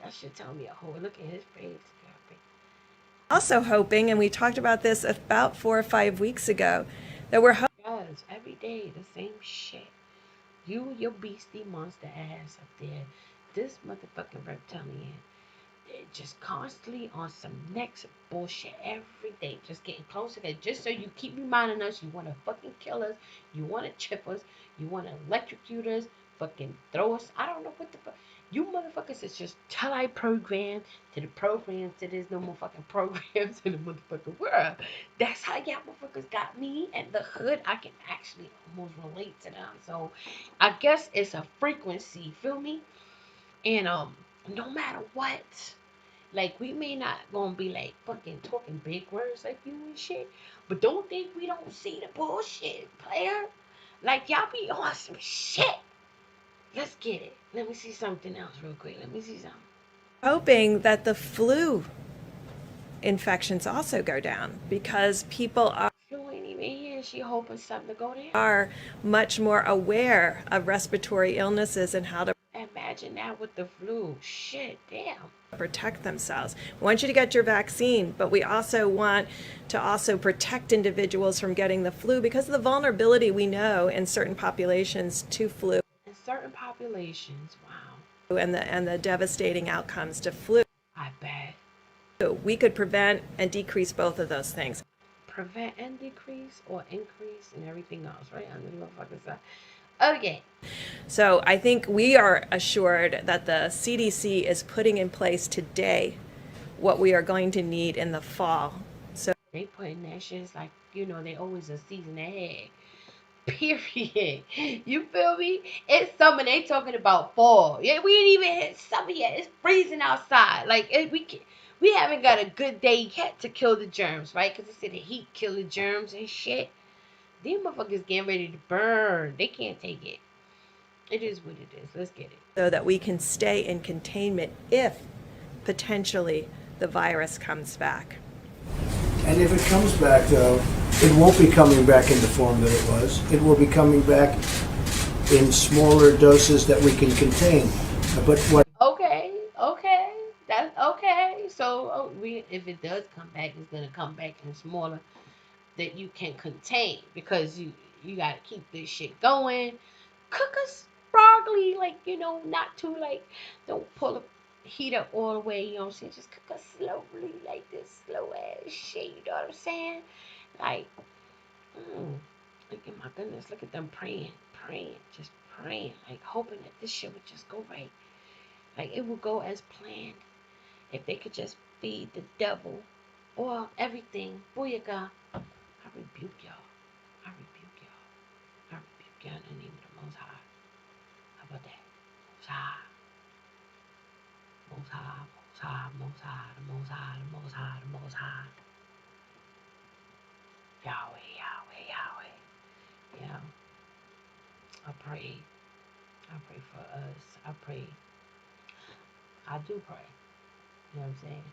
[SPEAKER 3] That should tell me a whole. Look at his face.
[SPEAKER 9] also hoping, and we talked about this about 4 or 5 weeks ago, that we're hoping
[SPEAKER 3] Guys, every day the same shit. You, your beastie monster ass up there. This motherfucking reptilian. They're just constantly on some next bullshit every day. Just getting closer to just so you keep reminding us you want to fucking kill us. You want to chip us. You want to electrocute us. Fucking throw us. I don't know what the fuck. You motherfuckers is just till I program to the programs that there's no more fucking programs in the motherfucking world. That's how y'all motherfuckers got me and the hood. I can actually almost relate to them. So I guess it's a frequency, feel me? And no matter what, like we may not gonna be like fucking talking big words like you and shit, but don't think we don't see the bullshit, player. Like y'all be on some shit. Let's get it. Let me see something else real quick. Let me see something.
[SPEAKER 9] hoping that the flu infections also go down because people
[SPEAKER 3] Flu ain't even here. She hoping something to go there.
[SPEAKER 9] are much more aware of respiratory illnesses and how to
[SPEAKER 3] Imagine that with the flu. Shit, damn.
[SPEAKER 9] protect themselves. We want you to get your vaccine, but we also want to also protect individuals from getting the flu because of the vulnerability we know in certain populations to flu
[SPEAKER 3] In certain populations, wow.
[SPEAKER 9] and the devastating outcomes to flu.
[SPEAKER 3] I bet.
[SPEAKER 9] We could prevent and decrease both of those things.
[SPEAKER 3] Prevent and decrease or increase and everything else, right? Under the motherfucking side. Okay.
[SPEAKER 9] So I think we are assured that the CDC is putting in place today what we are going to need in the fall. So
[SPEAKER 3] They putting that shit, it's like, they always a season ahead. Period. You feel me? It's summer. They talking about fall. Yeah, we ain't even hit summer yet. It's freezing outside. Like we haven't got a good day yet to kill the germs, right? Because they said the heat kill the germs and shit. These motherfuckers getting ready to burn. They can't take it. It is what it is. Let's get it.
[SPEAKER 9] so that we can stay in containment if potentially the virus comes back.
[SPEAKER 4] And if it comes back, though, it won't be coming back in the form that it was. It will be coming back in smaller doses that we can contain. But what
[SPEAKER 3] Okay. That's okay. So if it does come back, it's gonna come back in smaller that you can contain because you gotta keep this shit going. Cook us broccoli, like not too like don't pull the heat up all the way. You know what I'm saying? Just cook us slowly, like this slow ass shit. You know what I'm saying? Like, look at my goodness, look at them praying, just praying, like hoping that this shit would just go right, like it would go as planned. If they could just feed the devil or everything, booyaka. I rebuke y'all. I rebuke y'all. I rebuke y'all in the name of the Most High. How about that? Most High. Most High. Most High. Most High. The Most High. The Most High. The Most High. Yahweh. Yahweh. Yahweh. Yeah. I pray. I pray for us. I pray. I do pray. You know what I'm saying?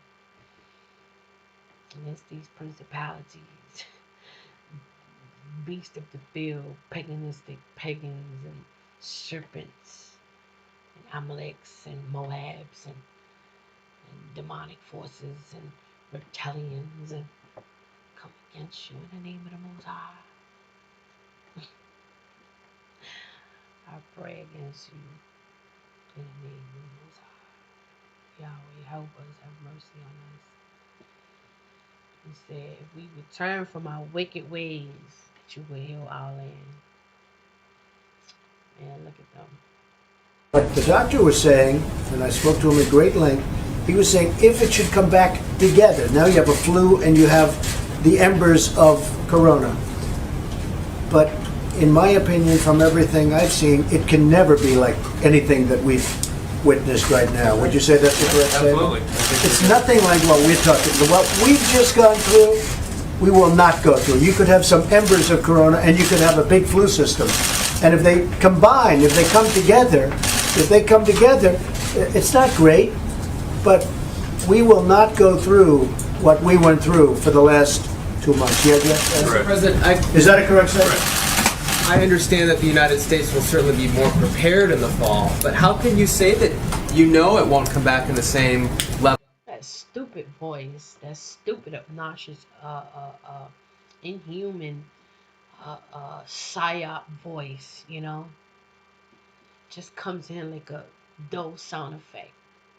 [SPEAKER 3] Against these principalities, beasts of the field, paganistic pagans and serpents and Amaleks and Moabs and demonic forces and reptilians and come against you in the name of the Most High. I pray against you in the name of the Most High. Yahweh, help us, have mercy on us. He said, if we return from our wicked ways, that you will heal our land. Man, look at them.
[SPEAKER 4] What the doctor was saying, and I spoke to him at great length, he was saying if it should come back together, now you have a flu and you have the embers of corona. But in my opinion, from everything I've seen, it can never be like anything that we've witnessed right now. Would you say that's the correct statement?
[SPEAKER 5] Absolutely.
[SPEAKER 4] It's nothing like what we're talking about. What we've just gone through, we will not go through. You could have some embers of corona and you could have a big flu system. And if they combine, if they come together, it's not great, but we will not go through what we went through for the last 2 months. Yeah,
[SPEAKER 8] Mr. President,
[SPEAKER 4] is that a correct statement?
[SPEAKER 8] I understand that the United States will certainly be more prepared in the fall, but how can you say that you know it won't come back in the same level?
[SPEAKER 3] That stupid voice, that stupid, obnoxious, inhuman, psyop voice, just comes in like a dull sound effect,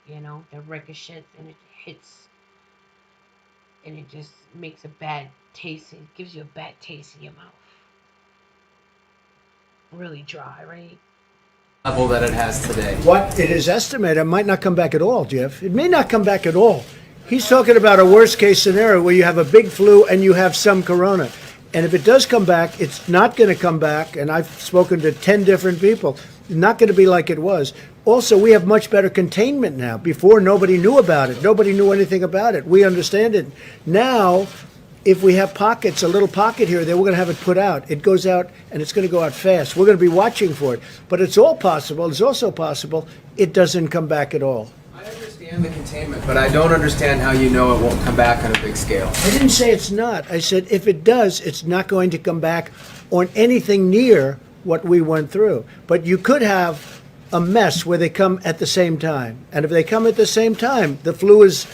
[SPEAKER 3] that ricochets and it hits and it just makes a bad taste. It gives you a bad taste in your mouth. Really dry, right?
[SPEAKER 8] Level that it has today.
[SPEAKER 4] What it is estimated, it might not come back at all, Jeff. It may not come back at all. He's talking about a worst case scenario where you have a big flu and you have some corona. And if it does come back, it's not going to come back. And I've spoken to 10 different people. Not going to be like it was. Also, we have much better containment now. Before, nobody knew about it. Nobody knew anything about it. We understand it. Now, if we have pockets, a little pocket here, then we're going to have it put out. It goes out, and it's going to go out fast. We're going to be watching for it. But it's all possible. It's also possible it doesn't come back at all.
[SPEAKER 8] I understand the containment, but I don't understand how you know it won't come back on a big scale.
[SPEAKER 4] I didn't say it's not. I said if it does, it's not going to come back on anything near what we went through. But you could have a mess where they come at the same time. And if they come at the same time, the flu is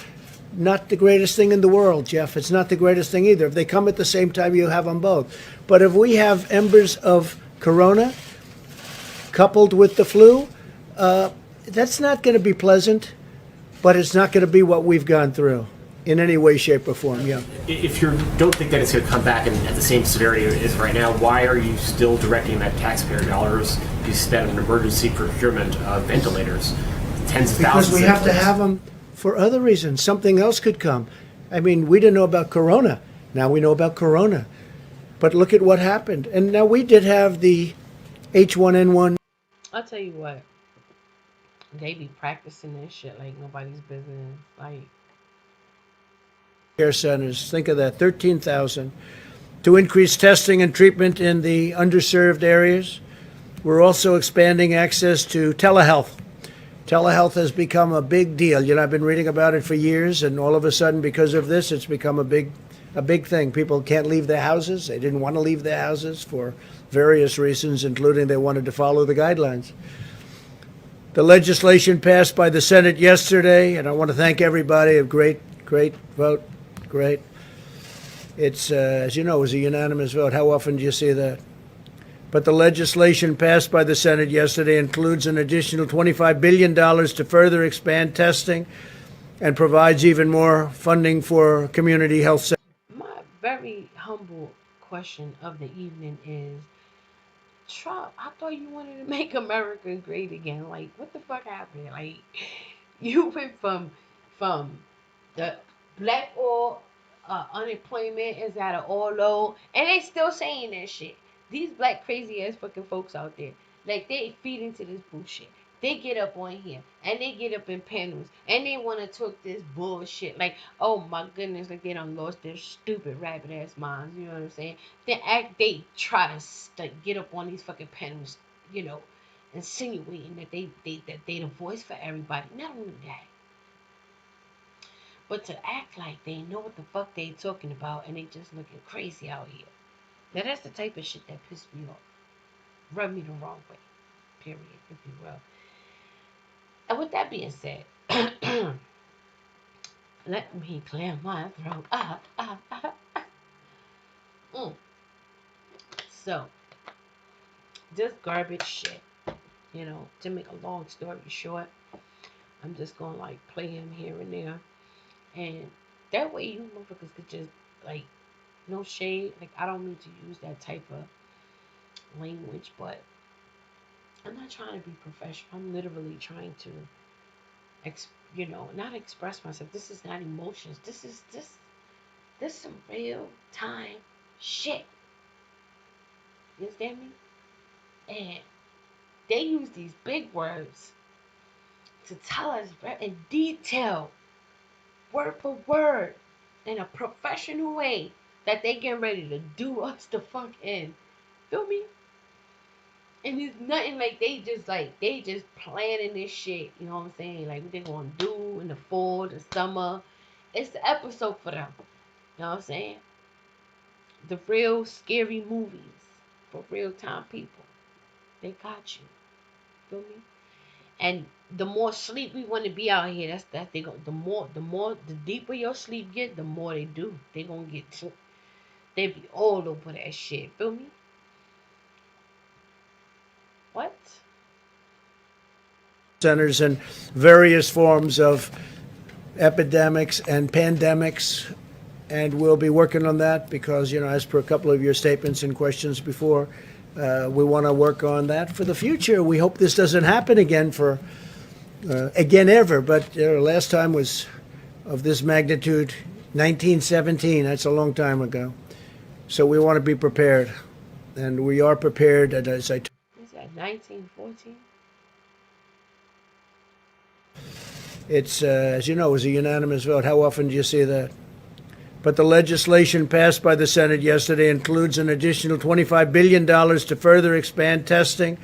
[SPEAKER 4] not the greatest thing in the world, Jeff. It's not the greatest thing either. If they come at the same time, you have them both. But if we have embers of corona coupled with the flu, that's not going to be pleasant, but it's not going to be what we've gone through in any way, shape, or form. Yeah.
[SPEAKER 11] If you don't think that it's going to come back at the same severity as right now, why are you still directing that taxpayer dollars to be spent on emergency procurement of ventilators? Tens of thousands.
[SPEAKER 4] Because we have to have them for other reasons. Something else could come. I mean, we didn't know about corona. Now we know about corona. But look at what happened. And now we did have the H1N1.
[SPEAKER 3] I'll tell you what. They be practicing this shit like nobody's business. Like,
[SPEAKER 4] Care centers, think of that, 13,000 to increase testing and treatment in the underserved areas. We're also expanding access to telehealth. Telehealth has become a big deal. I've been reading about it for years, and all of a sudden, because of this, it's become a big thing. People can't leave their houses. They didn't want to leave their houses for various reasons, including they wanted to follow the guidelines. The legislation passed by the Senate yesterday, and I want to thank everybody. A great vote. Great. It's, as you know, it was a unanimous vote. How often do you see that? But the legislation passed by the Senate yesterday includes an additional $25 billion to further expand testing and provides even more funding for community health centers.
[SPEAKER 3] my very humble question of the evening is, Trump, I thought you wanted to make America great again. Like, what the fuck happened? Like, you went from the black oil unemployment is at an all low, and they still saying that shit. These black crazy ass fucking folks out there, like, they feed into this bullshit. They get up on here and they get up in panels and they want to talk this bullshit. Like, oh my goodness, like they done lost their stupid rabbit ass minds. You know what I'm saying? They try to get up on these fucking panels, insinuating that they the voice for everybody. Not only that, but to act like they know what the fuck they talking about and they just looking crazy out here. Now that's the type of shit that pissed me off. Rub me the wrong way. Period, if you will. And with that being said, let me clear my throat. Mm. So, this garbage shit, to make a long story short, I'm just gonna like play him here and there, and that way you motherfuckers could just like no shade. Like I don't mean to use that type of language, but I'm not trying to be professional. I'm literally trying to, not express myself. This is not emotions. This some real time shit. You understand me? And they use these big words to tell us in detail, word for word, in a professional way that they getting ready to do us the fuck in. Feel me? And it's nothing like they just planning this shit. You know what I'm saying? Like what they gonna do in the fall, the summer. It's the episode for them. You know what I'm saying? The real scary movies for real time people. They got you. Feel me? And the more sleep we want to be out here, that's they go. The deeper your sleep get, the more they do. They gonna get to. They be all over that shit. Feel me? What?
[SPEAKER 4] Centers and various forms of epidemics and pandemics, and we'll be working on that because, as per a couple of your statements and questions before, we want to work on that for the future. We hope this doesn't happen again again ever, but last time was of this magnitude, 1917. That's a long time ago. So we want to be prepared, and we are prepared, as I
[SPEAKER 3] Is that 1914?
[SPEAKER 4] It's, as you know, it was a unanimous vote. How often do you see that? But the legislation passed by the Senate yesterday includes an additional $25 billion to further expand testing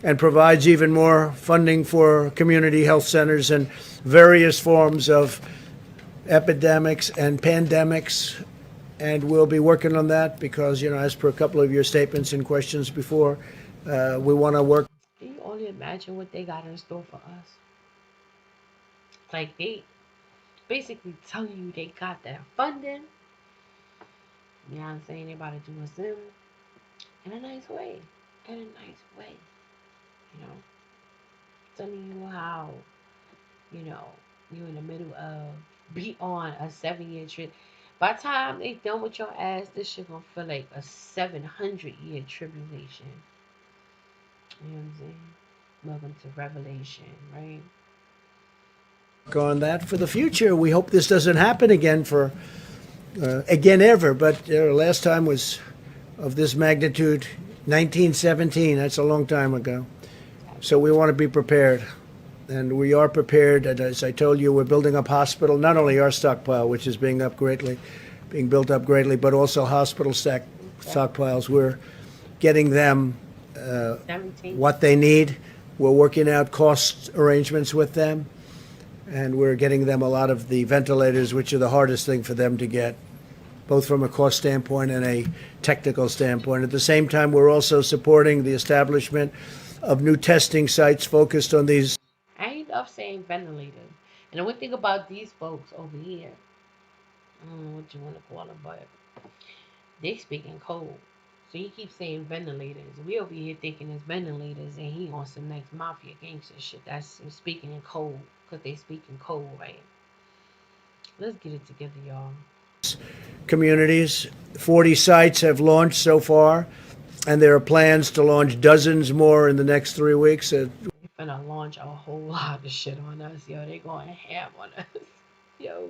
[SPEAKER 4] and provides even more funding for community health centers and various forms of epidemics and pandemics. And we'll be working on that because, as per a couple of your statements and questions before, we want to work.
[SPEAKER 3] Can you only imagine what they got in store for us? Like they basically telling you they got that funding. You know what I'm saying? They about to do us in a nice way. In a nice way. You know? Telling you how, you're in the middle of be on a 7-year trip. By the time they done with your ass, this shit gonna feel like a 700-year tribulation. You know what I'm saying? Welcome to Revelation, right?
[SPEAKER 4] On that for the future. We hope this doesn't happen again again ever, but last time was of this magnitude, 1917. That's a long time ago. So we want to be prepared, and we are prepared. And as I told you, we're building up hospital, not only our stockpile, which is being built up greatly, but also hospital stockpiles. We're getting them what they need. We're working out cost arrangements with them. And we're getting them a lot of the ventilators, which are the hardest thing for them to get, both from a cost standpoint and a technical standpoint. At the same time, we're also supporting the establishment of new testing sites focused on these.
[SPEAKER 3] I ain't off saying ventilators. And the one thing about these folks over here, I don't know what you want to call them, but they speak in code. So he keeps saying ventilators. We over here thinking it's ventilators, and he on some next mafia gangster shit. That's him speaking in code, because they speak in code, right? Let's get it together, y'all.
[SPEAKER 4] Communities, 40 sites have launched so far, and there are plans to launch dozens more in the next 3 weeks.
[SPEAKER 3] They're finna launch a whole lot of shit on us, yo. They going ham on us. Yo,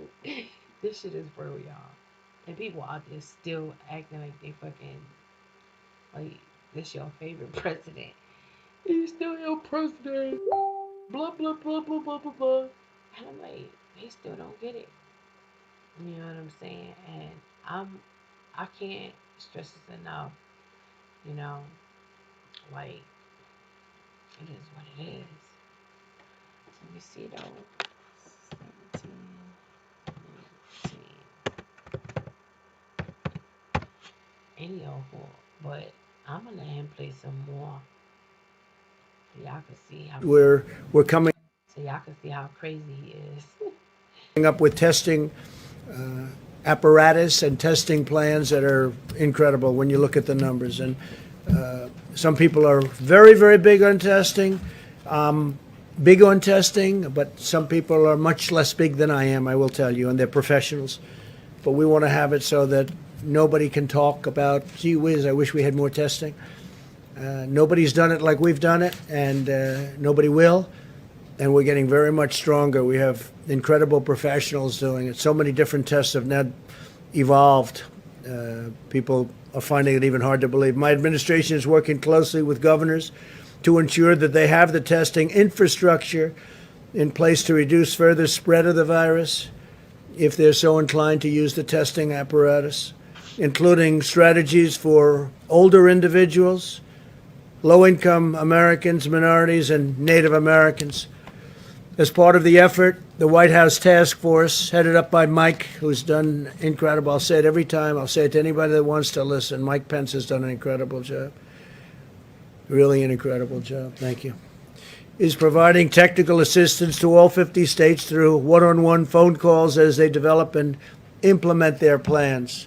[SPEAKER 3] this shit is real, y'all. And people out there still acting like they fucking, like, this your favorite president. He's still your president. Blah, blah, blah, blah, blah, blah, blah. And I'm like, they still don't get it. You know what I'm saying? And I can't stress this enough. Like, it is what it is. Let me see though. 17, 18. Any old four. But I'm gonna let him play some more. So y'all can see how
[SPEAKER 4] We're coming
[SPEAKER 3] so y'all can see how crazy he is.
[SPEAKER 4] up with testing apparatus and testing plans that are incredible when you look at the numbers. And some people are very, very big on testing. big on testing, but some people are much less big than I am, I will tell you, and they're professionals. But we want to have it so that nobody can talk about, gee whiz, I wish we had more testing. Nobody's done it like we've done it, and nobody will. And we're getting very much stronger. We have incredible professionals doing it. So many different tests have now evolved. People are finding it even hard to believe. My administration is working closely with governors to ensure that they have the testing infrastructure in place to reduce further spread of the virus, if they're so inclined to use the testing apparatus, including strategies for older individuals, low-income Americans, minorities, and Native Americans. As part of the effort, the White House task force, headed up by Mike, who's done incredible. I'll say it every time. I'll say it to anybody that wants to listen. Mike Pence has done an incredible job. Really an incredible job. Thank you. Is providing technical assistance to all 50 states through one-on-one phone calls as they develop and implement their plans.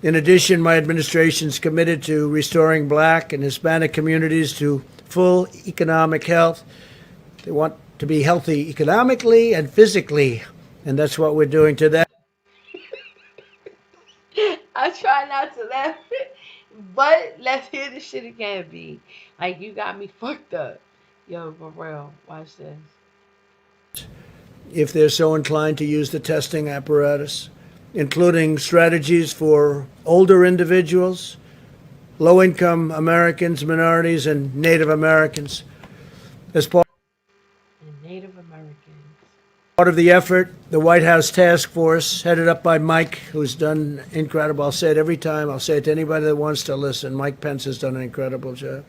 [SPEAKER 4] In addition, my administration is committed to restoring Black and Hispanic communities to full economic health. They want to be healthy economically and physically, and that's what we're doing to that.
[SPEAKER 3] I try not to laugh, but let's hear the shit again, B. Like, you got me fucked up. Yo, for real, watch this.
[SPEAKER 4] If they're so inclined to use the testing apparatus, including strategies for older individuals, low-income Americans, minorities, and Native Americans. As part
[SPEAKER 3] Native Americans.
[SPEAKER 4] of the effort, the White House task force, headed up by Mike, who's done incredible. I'll say it every time. I'll say it to anybody that wants to listen. Mike Pence has done an incredible job.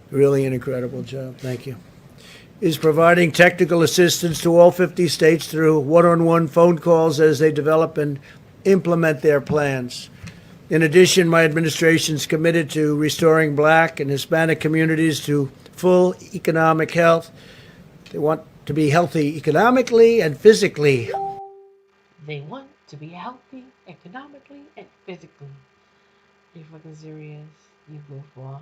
[SPEAKER 4] Really an incredible job. Thank you. Is providing technical assistance to all 50 states through one-on-one phone calls as they develop and implement their plans. In addition, my administration is committed to restoring Black and Hispanic communities to full economic health. They want to be healthy economically and physically.
[SPEAKER 3] They want to be healthy economically and physically. You fucking serious? You goofball.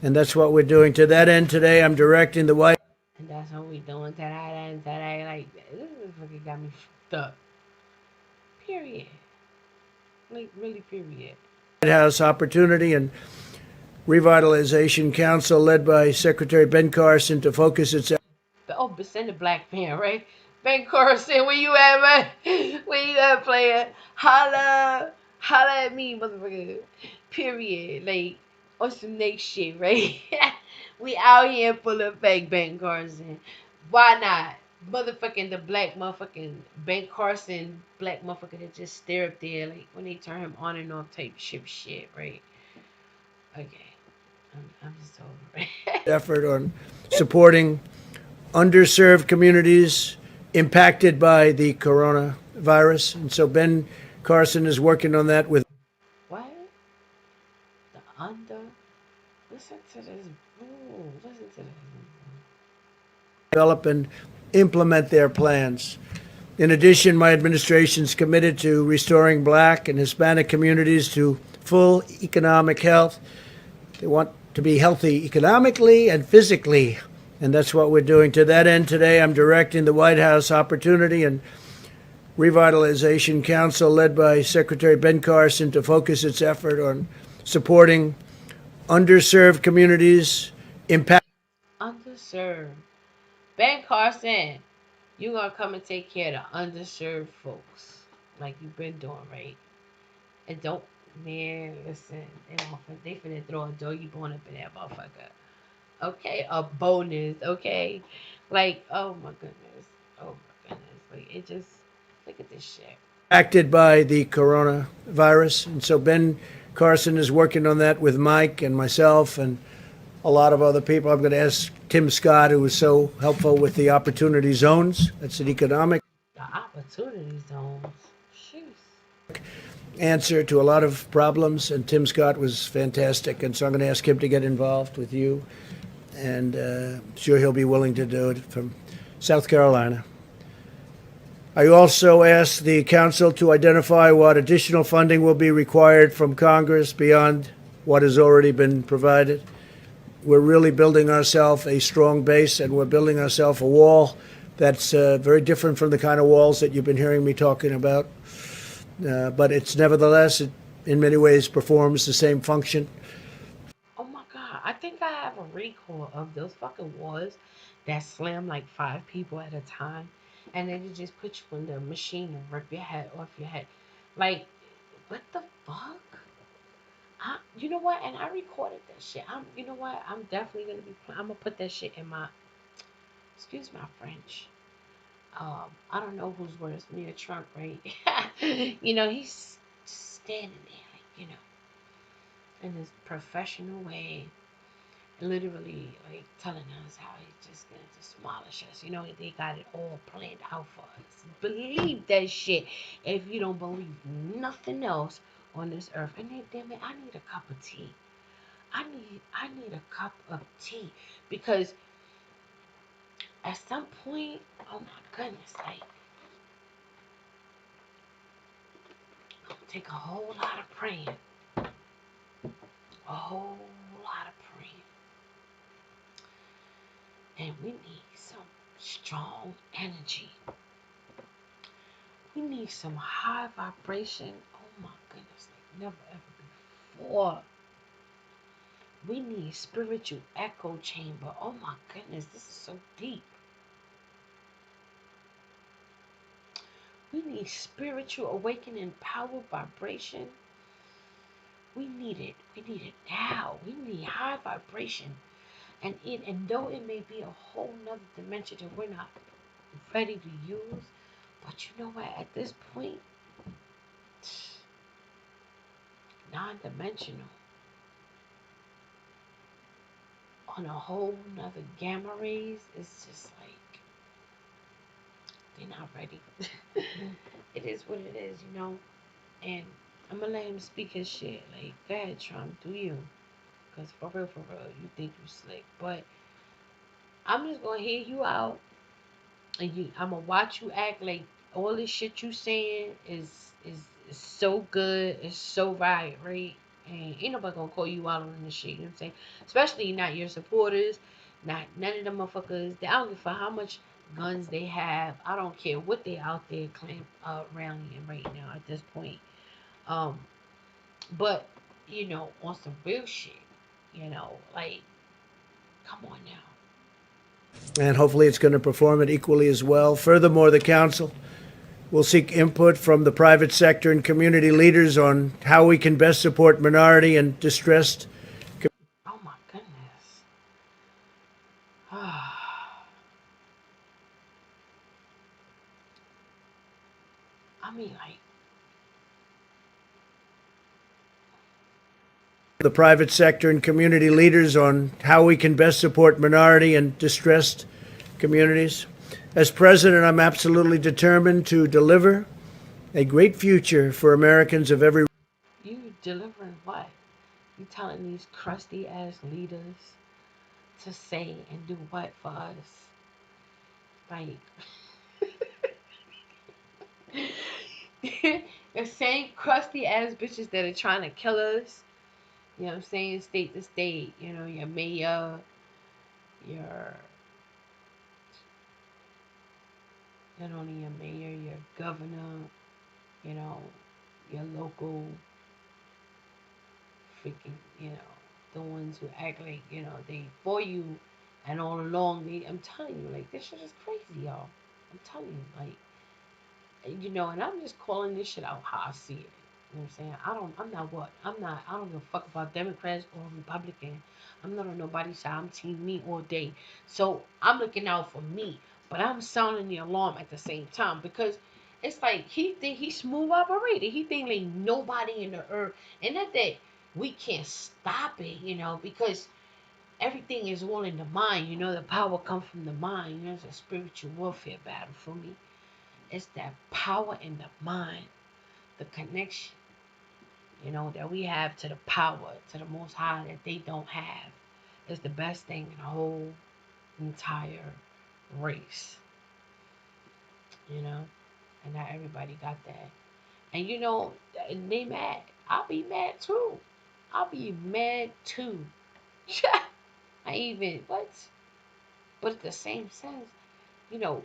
[SPEAKER 4] And that's what we're doing. To that end, today I'm directing the White
[SPEAKER 3] And that's what we doing today. Like, this fucking got me fucked up. Period. Like, really, period.
[SPEAKER 4] House Opportunity and Revitalization Council, led by Secretary Ben Carson, to focus its
[SPEAKER 3] But send a black man, right? Ben Carson, where you at, man? Where you at, player? Holla at me, motherfucker. Period. Like, on some next shit, right? We out here full effect, Ben Carson. Why not? Motherfucking the black motherfucking Ben Carson, black motherfucker that just stare up there, like, when they turn him on and off type shit, right? Okay. I'm just over it.
[SPEAKER 4] effort on supporting underserved communities impacted by the coronavirus. And so Ben Carson is working on that with
[SPEAKER 3] What? Listen to this. Ooh, listen to this.
[SPEAKER 4] develop and implement their plans. In addition, my administration is committed to restoring Black and Hispanic communities to full economic health. They want to be healthy economically and physically, and that's what we're doing. To that end, today I'm directing the White House Opportunity and Revitalization Council, led by Secretary Ben Carson, to focus its effort on supporting underserved communities impacted.
[SPEAKER 3] Underserved. Ben Carson, you gonna come and take care of the underserved folks like you've been doing, right? And don't, man, listen, they finna throw a doggy bone up in that motherfucker. Okay, a bonus, okay? Like, oh my goodness. Like, it just, look at this shit.
[SPEAKER 4] Impacted by the coronavirus. And so Ben Carson is working on that with Mike and myself and a lot of other people. I'm going to ask Tim Scott, who was so helpful with the opportunity zones. That's an economic
[SPEAKER 3] The opportunity zones. Jeez.
[SPEAKER 4] answer to a lot of problems. And Tim Scott was fantastic. And so I'm going to ask him to get involved with you. And sure he'll be willing to do it from South Carolina. I also asked the council to identify what additional funding will be required from Congress beyond what has already been provided. we're really building ourselves a strong base, and we're building ourselves a wall that's very different from the kind of walls that you've been hearing me talking about. But it's nevertheless, it in many ways performs the same function.
[SPEAKER 3] Oh my God, I think I have a recall of those fucking wars that slam like five people at a time, and then they just put you in the machine and rip your head off your head. Like, what the fuck? You know what? And I recorded that shit. You know what? I'm definitely gonna be. I'm gonna put that shit in my. Excuse my French. I don't know who's worse, me or Trump, right? He's standing there, like, in this professional way, literally, like, telling us how he's just gonna demolish us. They got it all planned out for us. Believe that shit if you don't believe nothing else on this earth. And then, damn it, I need a cup of tea. I need a cup of tea because at some point, oh my goodness, like, it'll take a whole lot of praying, a whole lot of praying, and we need some strong energy. We need some high vibration. Oh my goodness, like never ever before. We need spiritual echo chamber. Oh my goodness, this is so deep. We need spiritual awakening power vibration. We need it. We need it now. We need high vibration. And though it may be a whole nother dimension that we're not ready to use, but you know what? At this point, non-dimensional on a whole nother gamma rays, it's just like they're not ready. It is what it is. And I'm gonna let him speak his shit. Like, go ahead, Trump, do you? Cause for real, you think you slick, but I'm just gonna hear you out, and I'm gonna watch you act like all this shit you saying is so good, it's so right, and ain't nobody gonna call you out on this shit. You know what I'm saying? Especially not your supporters, not none of the motherfuckers. I don't give a how much guns they have. I don't care what they out there rallying right now at this point. Um, but on some real shit, like, come on now.
[SPEAKER 4] And hopefully it's going to perform it equally as well. Furthermore, the Council will seek input from the private sector and community leaders on how we can best support minority and distressed.
[SPEAKER 3] Oh my goodness. I mean, like,
[SPEAKER 4] The private sector and community leaders on how we can best support minority and distressed communities. As president, I'm absolutely determined to deliver a great future for Americans of every.
[SPEAKER 3] you delivering what? You telling these crusty ass leaders to say and do what for us? Like, the same crusty ass bitches that are trying to kill us. You know what I'm saying? State to state. Your mayor, your not only your mayor, your governor, you know, your local freaking, the ones who act like, they for you, and all along I'm telling you, like, this shit is crazy, y'all. I'm telling you, like, and I'm just calling this shit out how I see it. You know what I'm saying? I don't give a fuck about Democrats or Republican. I'm not on nobody's side. I'm team me all day. So I'm looking out for me, but I'm sounding the alarm at the same time because it's like he think he's smooth operated. He think like nobody in the earth, and that we can't stop it, because everything is all in the mind. The power comes from the mind. It's a spiritual warfare battle for me. It's that power in the mind, the connection, that we have to the power, to the Most High that they don't have. Is the best thing in the whole entire race, and not everybody got that. And and they mad. I'll be mad too. I'll be mad too. I even what? But at the same sense, you know,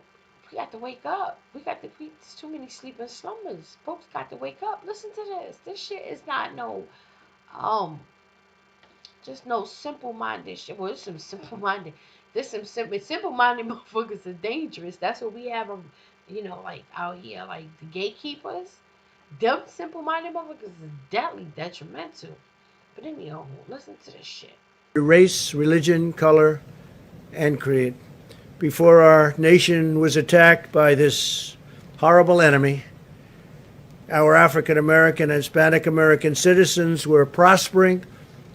[SPEAKER 3] we got to wake up. There's too many sleeping slumbers. Folks got to wake up. Listen to this. This shit is not no, um, just no simple minded shit. Well, it's some simple minded. This some simple minded motherfuckers are dangerous. That's what we have, like out here, like the gatekeepers. Them simple minded motherfuckers is deadly detrimental. But anyhow, listen to this shit.
[SPEAKER 4] Race, religion, color, and creed. Before our nation was attacked by this horrible enemy, our African American and Hispanic American citizens were prospering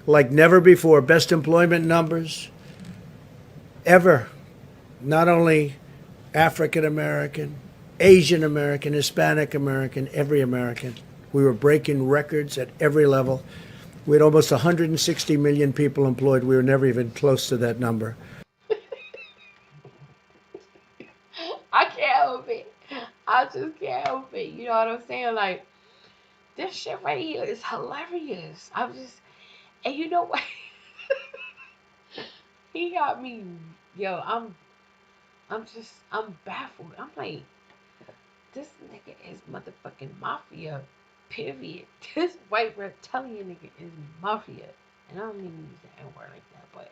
[SPEAKER 4] like never before. Best employment numbers ever. Not only African American, Asian American, Hispanic American, every American. We were breaking records at every level. We had almost 160 million people employed. We were never even close to that number.
[SPEAKER 3] I can't help it. I just can't help it. You know what I'm saying? Like, this shit right here is hilarious. And you know what? He got me, yo, I'm baffled. I'm like, this nigga is motherfucking mafia, period. This white reptilian nigga is mafia. And I don't even use the N word like that, but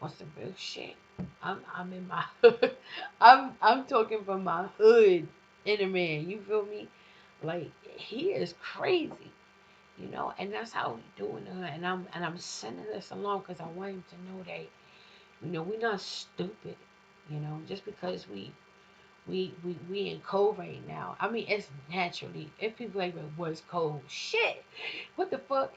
[SPEAKER 3] what's the real shit? I'm in my hood. I'm talking from my hood inner man. You feel me? Like, he is crazy, and that's how we doing it. And I'm sending this along because I want him to know that, we're not stupid, just because we in cold right now. I mean, it's naturally, if people like, well, what's cold? Shit. What the fuck?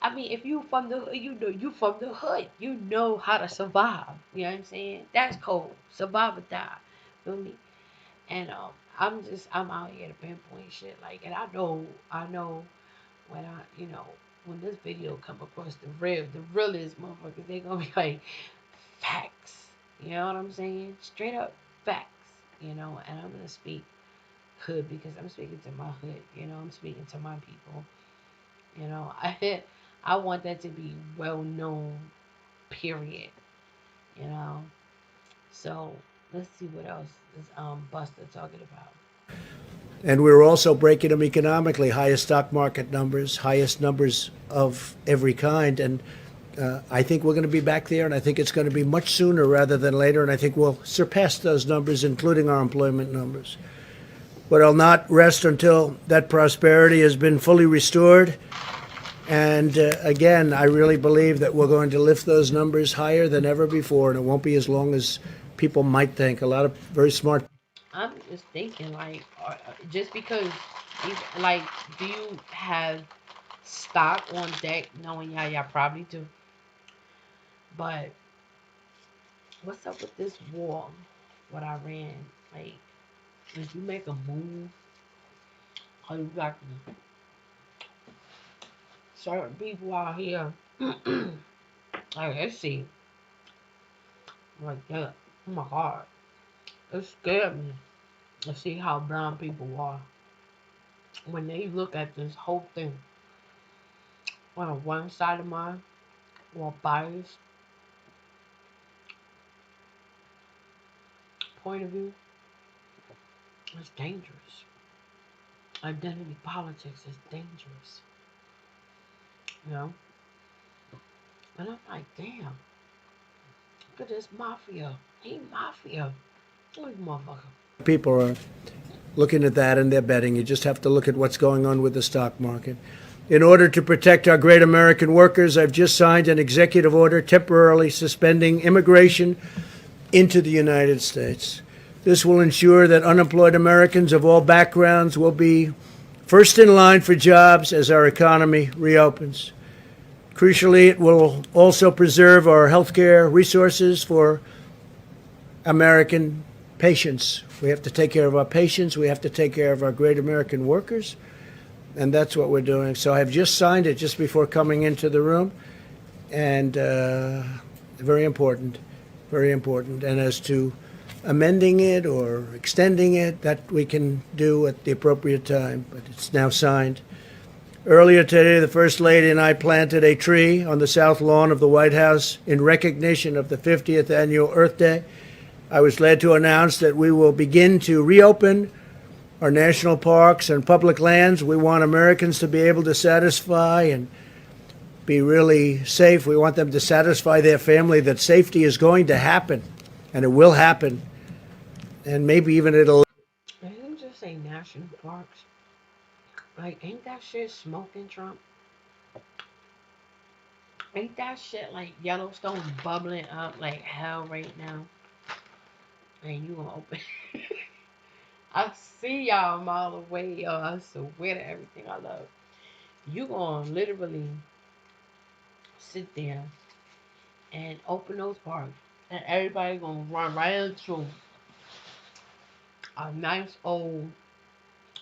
[SPEAKER 3] I mean, if you from the hood, you from the hood. You know how to survive. You know what I'm saying? That's cold. Survive or die. Feel me? And I'm out here to pinpoint shit. Like, and I know when when this video come across the realest motherfuckers, they gonna be like, facts. You know what I'm saying? Straight up facts. And I'm gonna speak hood because I'm speaking to my hood. I'm speaking to my people. I want that to be well known. Period. You know. So let's see what else is Buster talking about.
[SPEAKER 4] And we were also breaking them economically. Highest stock market numbers, highest numbers of every kind. And I think we're going to be back there, and I think it's going to be much sooner rather than later. And I think we'll surpass those numbers, including our employment numbers. But I'll not rest until that prosperity has been fully restored. And again, I really believe that we're going to lift those numbers higher than ever before, and it won't be as long as people might think. A lot of very smart.
[SPEAKER 3] I'm just thinking, like, just because, like, do you have stock on deck? Knowing y'all probably do. But what's up with this war? What I ran, like, if you make a move, or you got certain people out here, like, let's see, like that. Oh my God, it scared me to see how brown people are when they look at this whole thing on a one side of mind or biased point of view. It's dangerous. Identity politics is dangerous. You know? And I'm like, damn, look at this mafia. He mafia. Look, motherfucker.
[SPEAKER 4] People are looking at that and they're betting. You just have to look at what's going on with the stock market. In order to protect our great American workers, I've just signed an executive order temporarily suspending immigration into the United States. This will ensure that unemployed Americans of all backgrounds will be first in line for jobs as our economy reopens. Crucially, it will also preserve our healthcare resources for American patients. We have to take care of our patients. We have to take care of our great American workers. And that's what we're doing. So I've just signed it just before coming into the room. And very important, very important. And as to amending it or extending it, that we can do at the appropriate time. But it's now signed. Earlier today, the First Lady and I planted a tree on the south lawn of the White House in recognition of the 50th annual Earth Day. I was led to announce that we will begin to reopen our national parks and public lands. We want Americans to be able to satisfy and be really safe. We want them to satisfy their family that safety is going to happen, and it will happen, and maybe even it'll.
[SPEAKER 3] Man, let me just say national parks. Like, ain't that shit smoking, Trump? Ain't that shit like Yellowstone bubbling up like hell right now? And you gonna open. I see y'all a mile away, yo. I swear to everything I love. You gonna literally sit there and open those parks, and everybody gonna run right into a nice old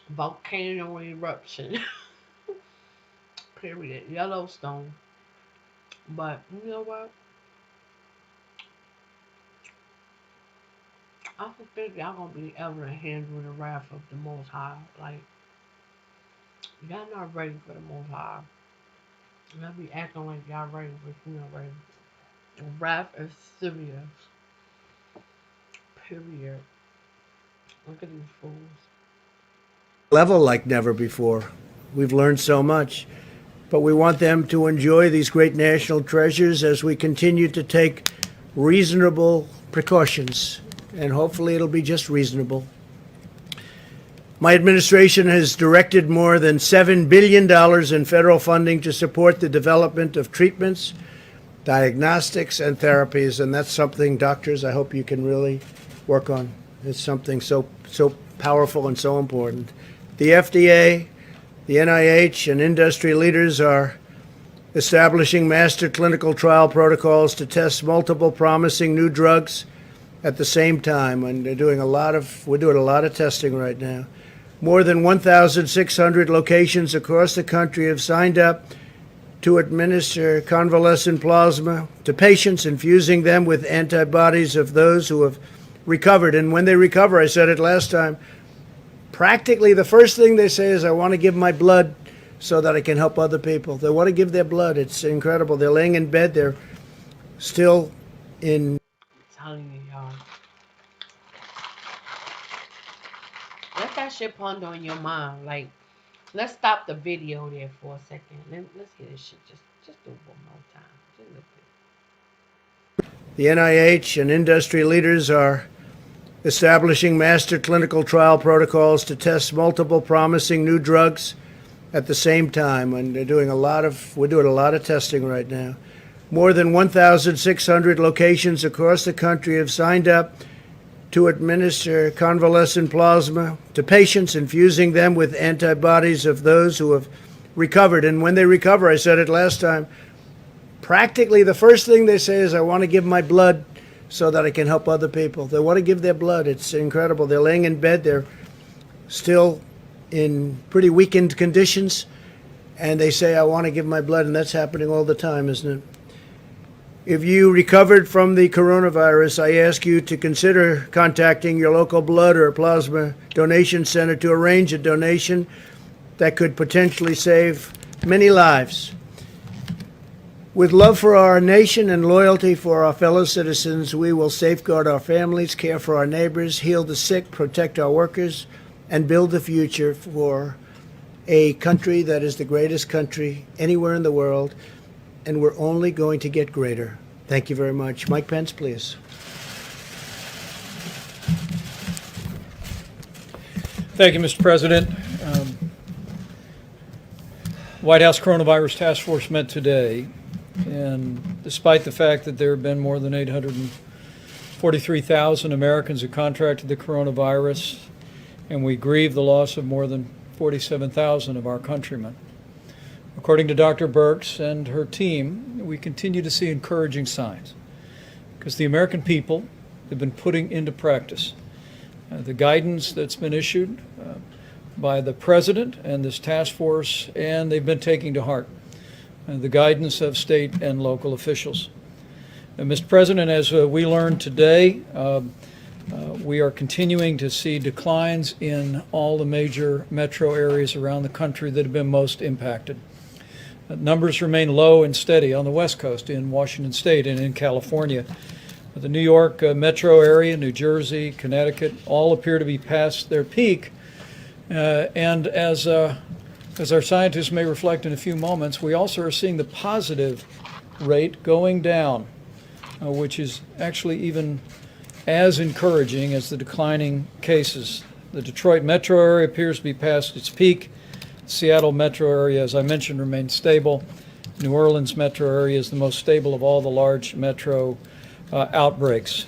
[SPEAKER 3] volcano eruption. Period. Yellowstone. But you know what? I don't think y'all gonna be able to handle the wrath of the Most High. Like, y'all not ready for the Most High. Y'all be acting like y'all ready, but you not ready. The wrath is serious. Period. Look at these fools.
[SPEAKER 4] Level like never before. We've learned so much, but we want them to enjoy these great national treasures as we continue to take reasonable precautions, and hopefully it'll be just reasonable. My administration has directed more than $7 billion in federal funding to support the development of treatments, diagnostics, and therapies, and that's something, doctors, I hope you can really work on. It's something so powerful and so important. The FDA, the NIH, and industry leaders are establishing master clinical trial protocols to test multiple promising new drugs at the same time, and we're doing a lot of testing right now. More than 1,600 locations across the country have signed up to administer convalescent plasma to patients, infusing them with antibodies of those who have recovered. And when they recover, I said it last time, practically the first thing they say is, I want to give my blood so that I can help other people. They want to give their blood. It's incredible. They're laying in bed. They're still in.
[SPEAKER 3] I'm telling you, y'all. Let that shit ponder on your mind. Like, let's stop the video there for a second. Let's hear this shit. Just do it one more time. Just look at it.
[SPEAKER 4] The NIH and industry leaders are establishing master clinical trial protocols to test multiple promising new drugs at the same time, and we're doing a lot of testing right now. More than 1,600 locations across the country have signed up to administer convalescent plasma to patients, infusing them with antibodies of those who have recovered. And when they recover, I said it last time, practically the first thing they say is, I want to give my blood so that I can help other people. They want to give their blood. It's incredible. They're laying in bed. They're still in pretty weakened conditions, and they say, I want to give my blood, and that's happening all the time, isn't it? If you recovered from the coronavirus, I ask you to consider contacting your local blood or plasma donation center to arrange a donation that could potentially save many lives. With love for our nation and loyalty for our fellow citizens, we will safeguard our families, care for our neighbors, heal the sick, protect our workers, and build the future for a country that is the greatest country anywhere in the world, and we're only going to get greater. Thank you very much. Mike Pence, please.
[SPEAKER 7] Thank you, Mr. President. White House Coronavirus Task Force met today, and despite the fact that there have been more than 843,000 Americans who contracted the coronavirus, and we grieve the loss of more than 47,000 of our countrymen. According to Dr. Birx and her team, we continue to see encouraging signs because the American people have been putting into practice the guidance that's been issued by the President and this task force, and they've been taking to heart the guidance of state and local officials. Mr. President, as we learned today, We are continuing to see declines in all the major metro areas around the country that have been most impacted. Numbers remain low and steady on the West Coast, in Washington State and in California. The New York metro area, New Jersey, Connecticut, all appear to be past their peak. And as our scientists may reflect in a few moments, we also are seeing the positive rate going down, which is actually even as encouraging as the declining cases. The Detroit metro area appears to be past its peak. Seattle metro area, as I mentioned, remains stable. New Orleans metro area is the most stable of all the large metro outbreaks.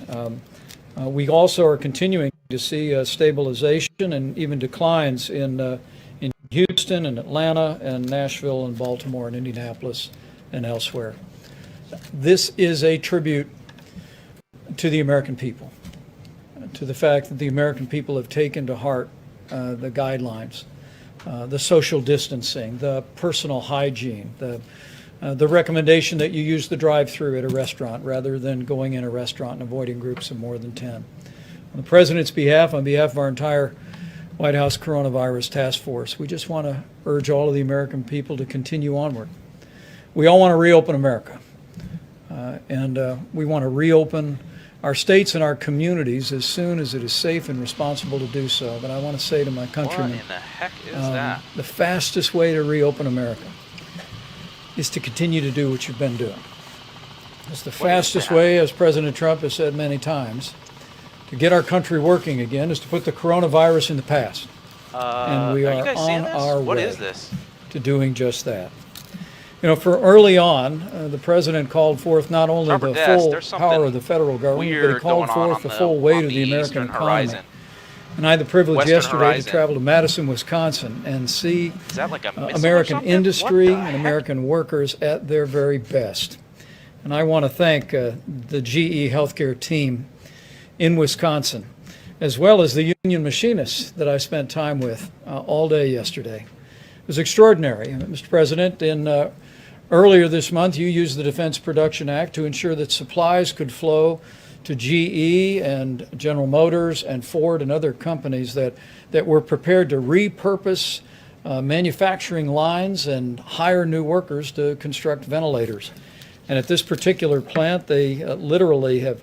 [SPEAKER 7] We also are continuing to see stabilization and even declines in Houston and Atlanta and Nashville and Baltimore and Indianapolis and elsewhere. This is a tribute to the American people, to the fact that the American people have taken to heart the guidelines, the social distancing, the personal hygiene, the recommendation that you use the drive-through at a restaurant rather than going in a restaurant and avoiding groups of more than 10. On the President's behalf, on behalf of our entire White House Coronavirus Task Force, we just want to urge all of the American people to continue onward. We all want to reopen America, and we want to reopen our states and our communities as soon as it is safe and responsible to do so. But I want to say to my countrymen,
[SPEAKER 12] what in the heck is that?
[SPEAKER 7] The fastest way to reopen America is to continue to do what you've been doing. It's the fastest way, as President Trump has said many times, to get our country working again is to put the coronavirus in the past. And we are on our way to doing just that. You know, for early on, the president called forth not only the full power of the federal government, but he called forth the full weight of the American economy. And I had the privilege yesterday to travel to Madison, Wisconsin, and see American industry and American workers at their very best. And I want to thank the GE healthcare team in Wisconsin, as well as the union machinists that I spent time with all day yesterday. It was extraordinary. Mr. President, earlier this month, you used the Defense Production Act to ensure that supplies could flow to GE and General Motors and Ford and other companies that were prepared to repurpose manufacturing lines and hire new workers to construct ventilators. And at this particular plant, they literally have,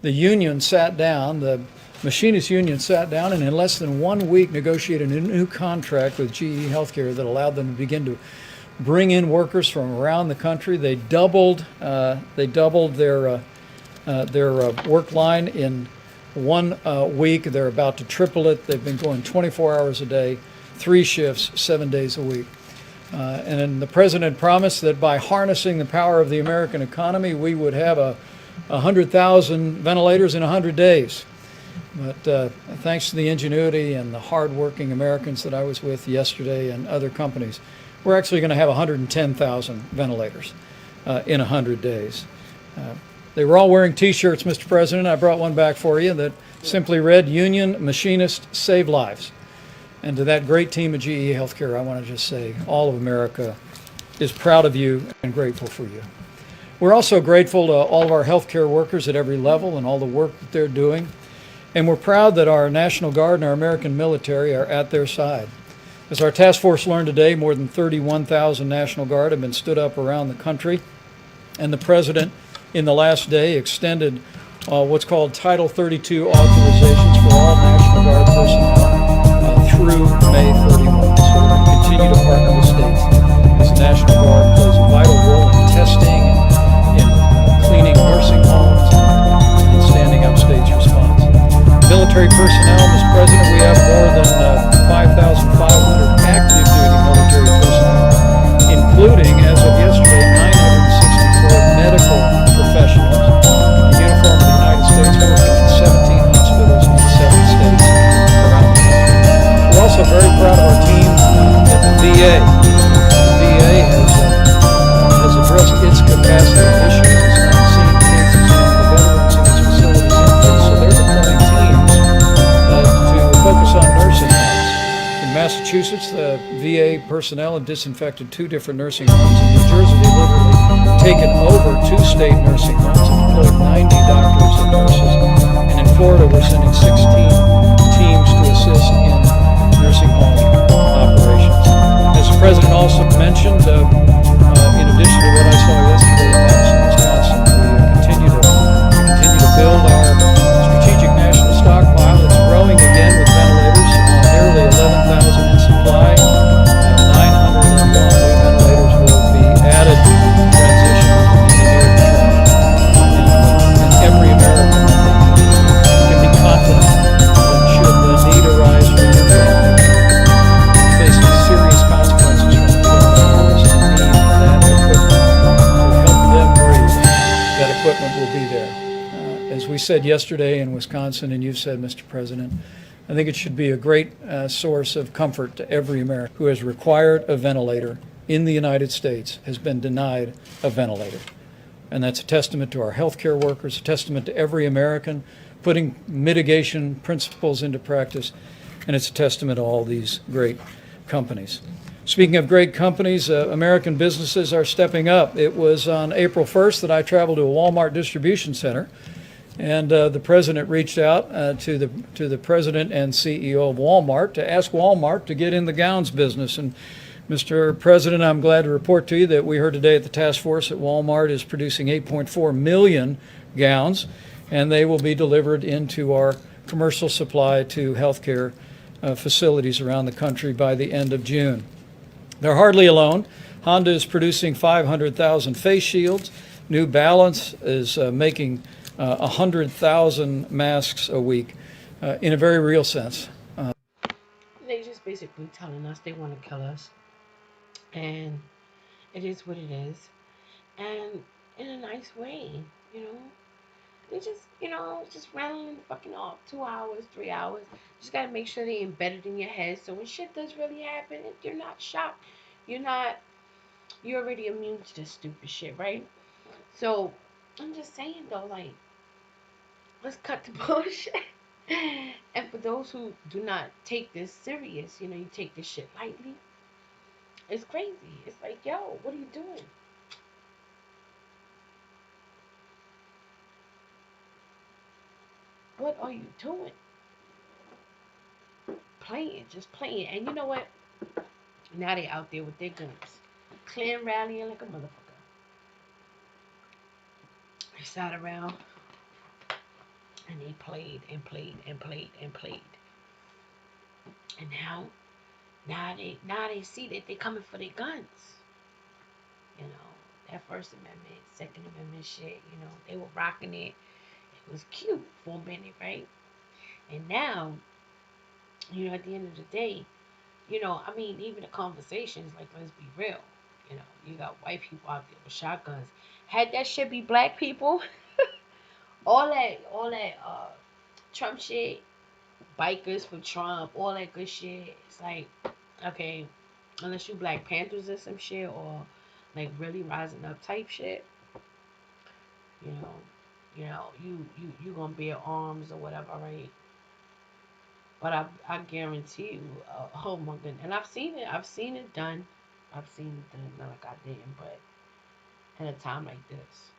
[SPEAKER 7] the union sat down, the machinist union sat down, and in less than 1 week negotiated a new contract with GE Healthcare that allowed them to begin to bring in workers from around the country. They doubled their work line in 1 week. They're about to triple it. They've been going 24 hours a day, 3 shifts, 7 days a week. And then the president promised that by harnessing the power of the American economy, we would have 100,000 ventilators in 100 days. But thanks to the ingenuity and the hardworking Americans that I was with yesterday and other companies, we're actually going to have 110,000 ventilators in 100 days. They were all wearing T-shirts, Mr. President. I brought one back for you that simply read, "Union Machinists Save Lives." And to that great team at GE Healthcare, I want to just say all of America is proud of you and grateful for you. We're also grateful to all of our healthcare workers at every level and all the work that they're doing. And we're proud that our National Guard and our American military are at their side. As our task force learned today, more than 31,000 National Guard have been stood up around the country. And the President, in the last day, extended what's called Title 32 authorizations for all National Guard personnel through May 31. So we're going to continue to partner with states as the National Guard plays a vital role in testing and in cleaning nursing homes and standing up states' response. Military personnel, Mr. President, we have more than 5,500 active duty military personnel, including, as of yesterday, 964 medical professionals in uniform of the United States working in 17 hospitals in 7 states around the country. We're also very proud of our team at the VA. The VA has addressed its capacity issues. It's not seeing cases from the veterans in its facilities increase, so they're deploying teams to focus on nursing homes. In Massachusetts, the VA personnel have disinfected 2 different nursing homes. In New Jersey, they've literally taken over 2 state nursing homes and deployed 90 doctors and nurses. And in Florida, we're sending 16 teams to assist in nursing home operations. As the President also mentioned, in addition to what I saw yesterday in Madison, Wisconsin, we continue to build our strategic national stockpile. It's growing again with ventilators, nearly 11,000 in supply. 901 new ventilators will be added, transitioned in the near term. And every American can be confident that should the need arise for your family facing serious consequences from the coronavirus and need that equipment to help them breathe, that equipment will be there. As we said yesterday in Wisconsin, and you've said, Mr. President, I think it should be a great source of comfort to every American who has required a ventilator in the United States, has been denied a ventilator. And that's a testament to our healthcare workers, a testament to every American putting mitigation principles into practice, and it's a testament to all these great companies. Speaking of great companies, American businesses are stepping up. It was on April 1st that I traveled to a Walmart distribution center, and the president reached out to the president and CEO of Walmart to ask Walmart to get in the gowns business. And Mr. President, I'm glad to report to you that we heard today at the task force that Walmart is producing 8.4 million gowns, and they will be delivered into our commercial supply to healthcare facilities around the country by the end of June. They're hardly alone. Honda is producing 500,000 face shields. New Balance is making 100,000 masks a week in a very real sense.
[SPEAKER 3] They just basically telling us they want to kill us. And it is what it is. And in a nice way, you know. They just, just rattling fucking off 2 hours, 3 hours. Just gotta make sure they embedded in your head. So when shit does really happen, you're not shocked. You're not, you're already immune to this stupid shit, right? So I'm just saying though, like, let's cut the bullshit. And for those who do not take this serious, you take this shit lightly, it's crazy. It's like, yo, what are you doing? What are you doing? Playing, just playing. And you know what? Now they out there with their guns. Clan rallying like a motherfucker. They sat around and they played and played and played and played. And now they see that they coming for their guns. You know, that First Amendment, Second Amendment shit, they were rocking it. It was cute for a minute, right? And now, at the end of the day, I mean, even the conversations, like, let's be real. You got white people out there with shotguns. Had that shit be black people, all that Trump shit, bikers for Trump, all that good shit. It's like, okay, unless you Black Panthers or some shit, or like really rising up type shit, you know, you gonna bear arms or whatever, right? But I guarantee you, oh my goodness, and I've seen it done, not like I didn't, but at a time like this,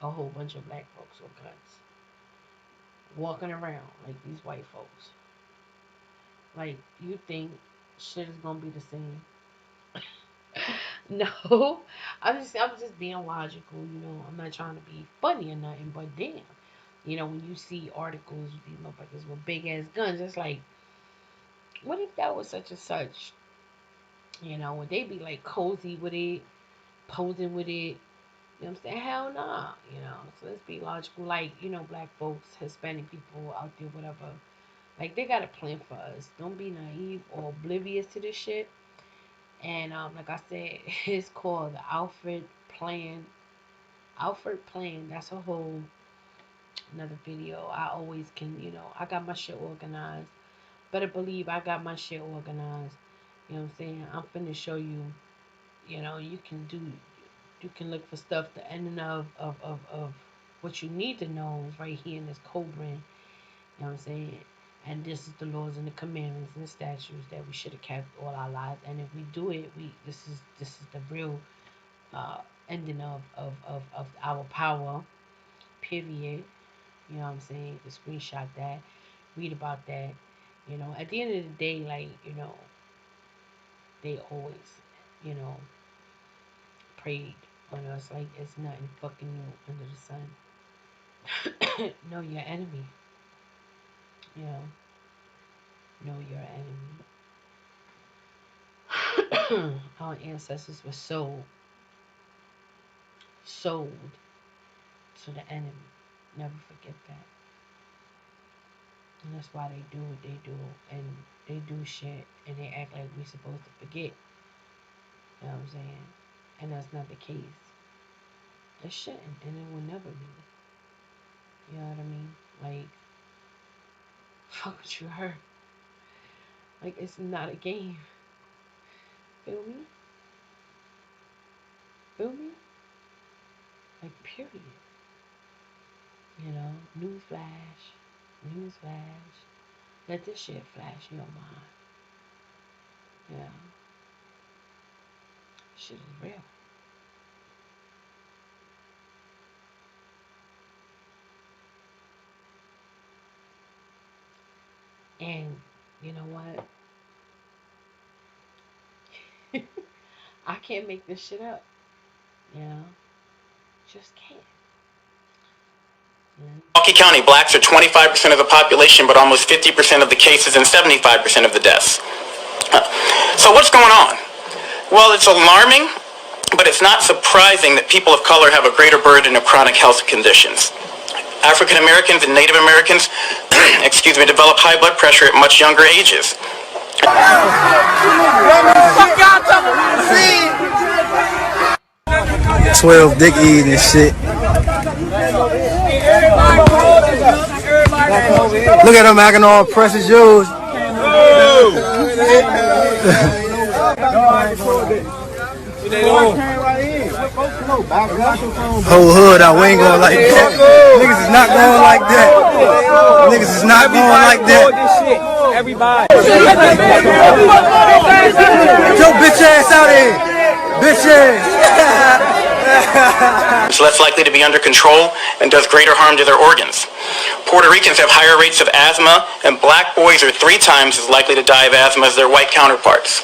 [SPEAKER 3] a whole bunch of black folks with guns walking around like these white folks. Like, you think shit is gonna be the same? No, I'm just being logical. I'm not trying to be funny or nothing, but damn, when you see articles with these motherfuckers with big ass guns, it's like, what if that was such and such? Would they be like cozy with it, posing with it? You know what I'm saying? Hell nah. So let's be logical. Like, black folks, Hispanic people out there, whatever. Like, they got a plan for us. Don't be naive or oblivious to this shit. And like I said, it's called the Alfred Plan. Alfred Plan. That's a whole another video. I always can, I got my shit organized. Better believe I got my shit organized. You know what I'm saying? I'm finna show you. You can look for stuff. The ending of what you need to know is right here in this code brand. You know what I'm saying? And this is the laws and the commandments and the statutes that we should have kept all our lives. And if we do it, this is the real ending of our power. Period. You know what I'm saying? You can screenshot that, read about that. You know, at the end of the day, like, you know, they always, you know, prayed on us like it's nothing fucking new under the sun. Know your enemy. You know your enemy. Our ancestors were sold to the enemy. Never forget that. And that's why they do what they do. And they do shit and they act like we supposed to forget. You know what I'm saying? And that's not the case. It shouldn't, and it will never be. You know what I mean? Like, fuck what you heard. Like, it's not a game. Feel me? Feel me? Like, period. You know, newsflash. Let this shit flash in your mind. Yeah. Shit is real. And you know what? I can't make this shit up. You know? Just can't.
[SPEAKER 1] Milwaukee County, blacks are 25% of the population, but almost 50% of the cases and 75% of the deaths. So what's going on? Well, it's alarming, but it's not surprising that people of color have a greater burden of chronic health conditions. African Americans and Native Americans, develop high blood pressure at much younger ages.
[SPEAKER 12] 12 dick eating and shit. Look at him acting all precious yours. Whole hood out, we ain't going like that. Niggas is not going like that. Niggas is not going like that.
[SPEAKER 13] Everybody.
[SPEAKER 12] Get your bitch ass out of here. Bitch ass.
[SPEAKER 1] It's less likely to be under control and does greater harm to their organs. Puerto Ricans have higher rates of asthma, and black boys are 3 times as likely to die of asthma as their white counterparts.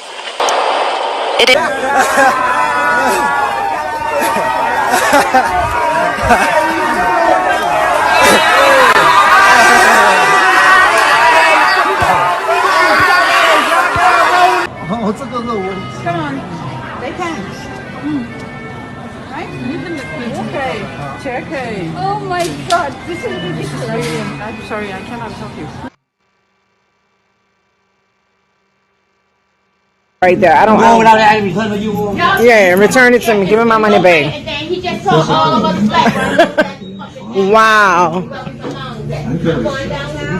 [SPEAKER 1] It is.
[SPEAKER 14] Come on, they can. Right? Okay. Okay. Oh my God, this is ridiculous. I'm sorry, I cannot help you.
[SPEAKER 15] Right there. I don't own. Yeah, return it to me. Give me my money back.
[SPEAKER 10] And then he just saw all of us black
[SPEAKER 15] Wow.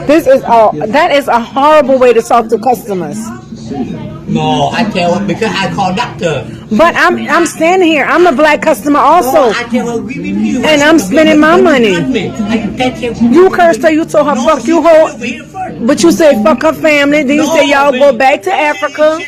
[SPEAKER 15] This is that is a horrible way to talk to customers.
[SPEAKER 16] No, I tell her because I call doctor.
[SPEAKER 15] But I'm standing here. I'm a black customer also.
[SPEAKER 16] No, I tell her agree with you.
[SPEAKER 15] And I'm spending my money. You cursed her, you told her fuck you hoe. But you say fuck her family, then you say y'all go back to Africa.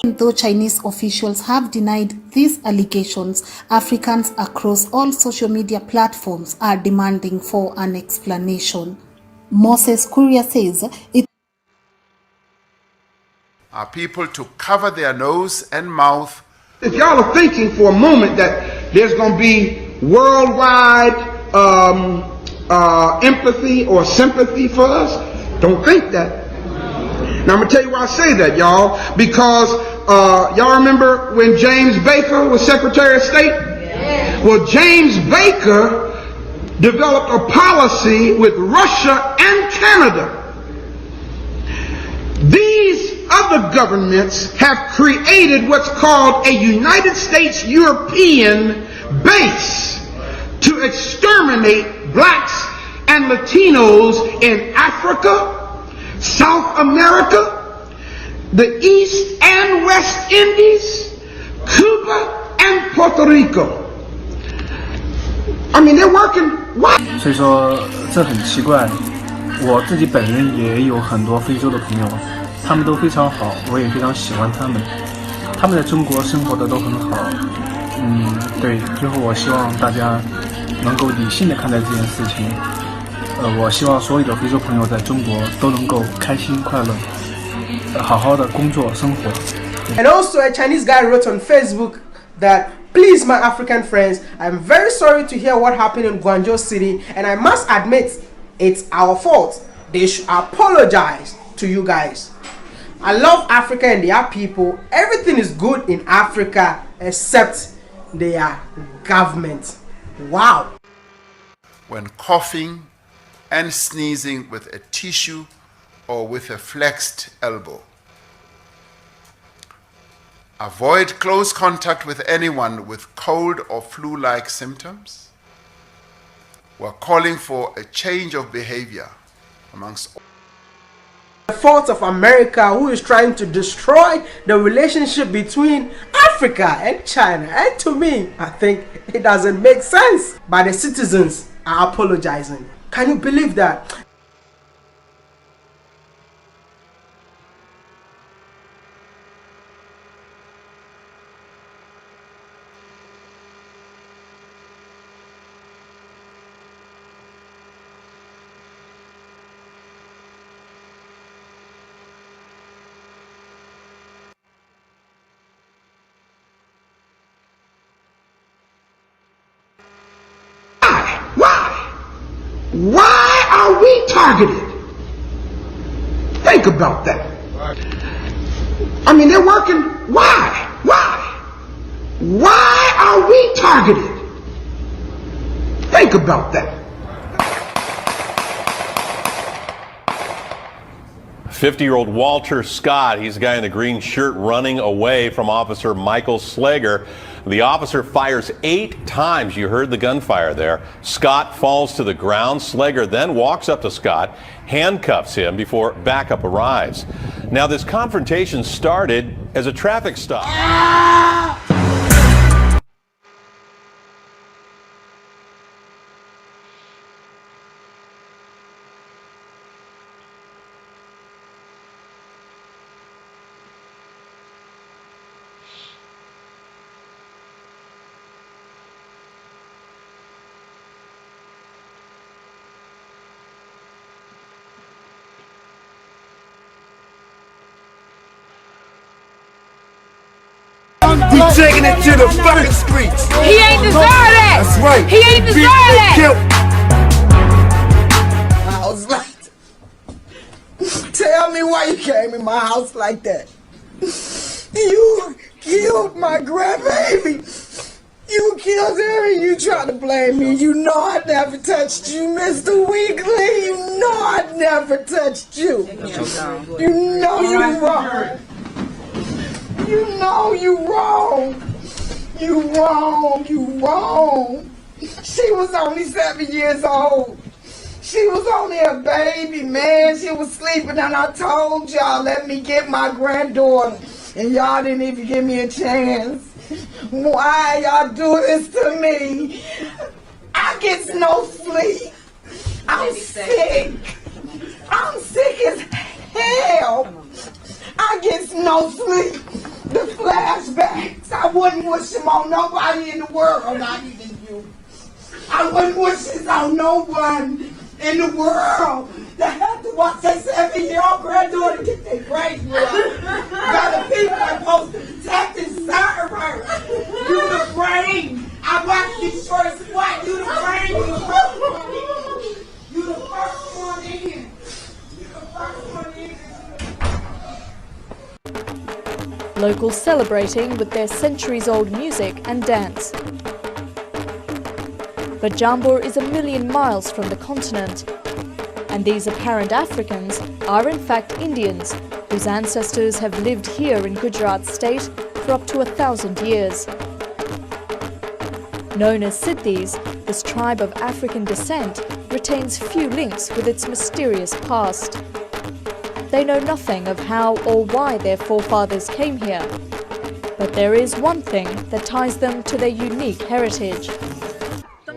[SPEAKER 17] Though Chinese officials have denied these allegations, Africans across all social media platforms are demanding for an explanation. Moses Kuria says it
[SPEAKER 18] are people to cover their nose and mouth.
[SPEAKER 19] If y'all are thinking for a moment that there's going to be worldwide empathy or sympathy for us, don't think that. Now I'm going to tell you why I say that, y'all, because y'all remember when James Baker was Secretary of State? Yeah. Well, James Baker developed a policy with Russia and Canada. These other governments have created what's called a United States European base to exterminate blacks and Latinos in Africa, South America, the East and West Indies, Cuba, and Puerto Rico. I mean, they're working. What?
[SPEAKER 13] 所以说这很奇怪。我自己本人也有很多非洲的朋友，他们都非常好，我也非常喜欢他们。他们在中国生活的都很好。对。最后我希望大家能够理性的看待这件事情。我希望所有的非洲朋友在中国都能够开心快乐，好好的工作生活。
[SPEAKER 20] And also a Chinese guy wrote on Facebook that, please my African friends, I'm very sorry to hear what happened in Guangzhou City, and I must admit it's our fault. They should apologize to you guys. I love Africa and their people. Everything is good in Africa except their government. Wow.
[SPEAKER 18] When coughing and sneezing with a tissue or with a flexed elbow. Avoid close contact with anyone with cold or flu-like symptoms. We're calling for a change of behavior amongst all.
[SPEAKER 20] The fault of America, who is trying to destroy the relationship between Africa and China. And to me, I think it doesn't make sense. But the citizens are apologizing. Can you believe that?
[SPEAKER 19] Why are we targeted? Think about that. I mean, they're working. Why? Why are we targeted? Think about that.
[SPEAKER 21] 50-year-old Walter Scott, he's the guy in the green shirt running away from Officer Michael Slager. The officer fires 8 times. You heard the gunfire there. Scott falls to the ground. Slager then walks up to Scott, handcuffs him before backup arrives. Now, this confrontation started as a traffic stop.
[SPEAKER 12] We taking it to the first streets.
[SPEAKER 15] He ain't deserve that.
[SPEAKER 12] That's right.
[SPEAKER 15] He ain't deserve that.
[SPEAKER 22] I was like, tell me why you came in my house like that. You killed my grandbaby. You killed her and you tried to blame me. You know I never touched you, Mr. Weekly. You know I never touched you. You know you're wrong. You know you wrong. You wrong. You wrong. She was only 7 years old. She was only a baby, man. She was sleeping and I told y'all, let me get my granddaughter. And y'all didn't even give me a chance. Why y'all do this to me? I get no sleep. I'm sick. I'm sick as hell. I get no sleep. The flashbacks, I wouldn't wish them on nobody in the world, not even you. I wouldn't wish this on no one in the world that had to watch their 7-year-old granddaughter get their brains blown. By the people that supposed to protect and serve her. You the brain. I watched these short squat. You the brain. You the first one in. You the first one in. You the first one in.
[SPEAKER 23] Locals celebrating with their centuries-old music and dance. But Jambur is 1 million miles from the continent, and these apparent Africans are in fact Indians, whose ancestors have lived here in Gujarat state for up to 1,000 years. Known as Siddhis, this tribe of African descent retains few links with its mysterious past. They know nothing of how or why their forefathers came here, but there is one thing that ties them to their unique heritage.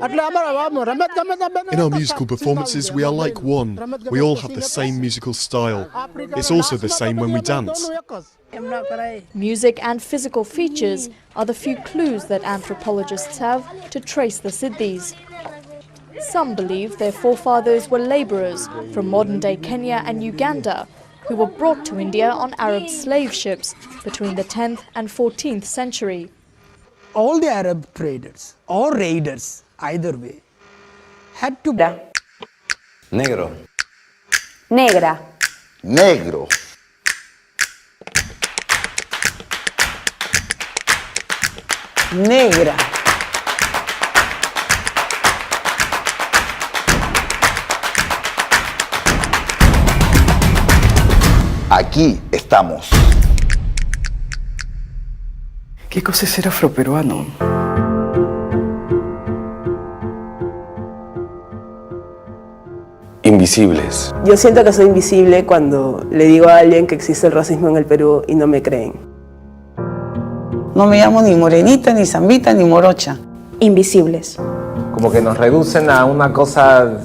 [SPEAKER 2] In our musical performances, we are like one. We all have the same musical style. It's also the same when we dance.
[SPEAKER 23] Music and physical features are the few clues that anthropologists have to trace the Siddhis. Some believe their forefathers were labourers from modern-day Kenya and Uganda who were brought to India on Arab slave ships between the 10th and 14th century.
[SPEAKER 22] All the Arab traders or raiders, either way, had to...
[SPEAKER 6] Negro.
[SPEAKER 9] Negra.
[SPEAKER 6] Negro.
[SPEAKER 15] Negra.
[SPEAKER 6] Aquí estamos.
[SPEAKER 22] ¿Qué cosa es ser afroperuano?
[SPEAKER 6] Invisibles.
[SPEAKER 15] Yo siento que soy invisible cuando le digo a alguien que existe el racismo en el Perú y no me creen.
[SPEAKER 24] No me llamo ni morenita, ni zambita, ni morocha.
[SPEAKER 9] Invisibles.
[SPEAKER 25] Como que nos reducen a una cosa,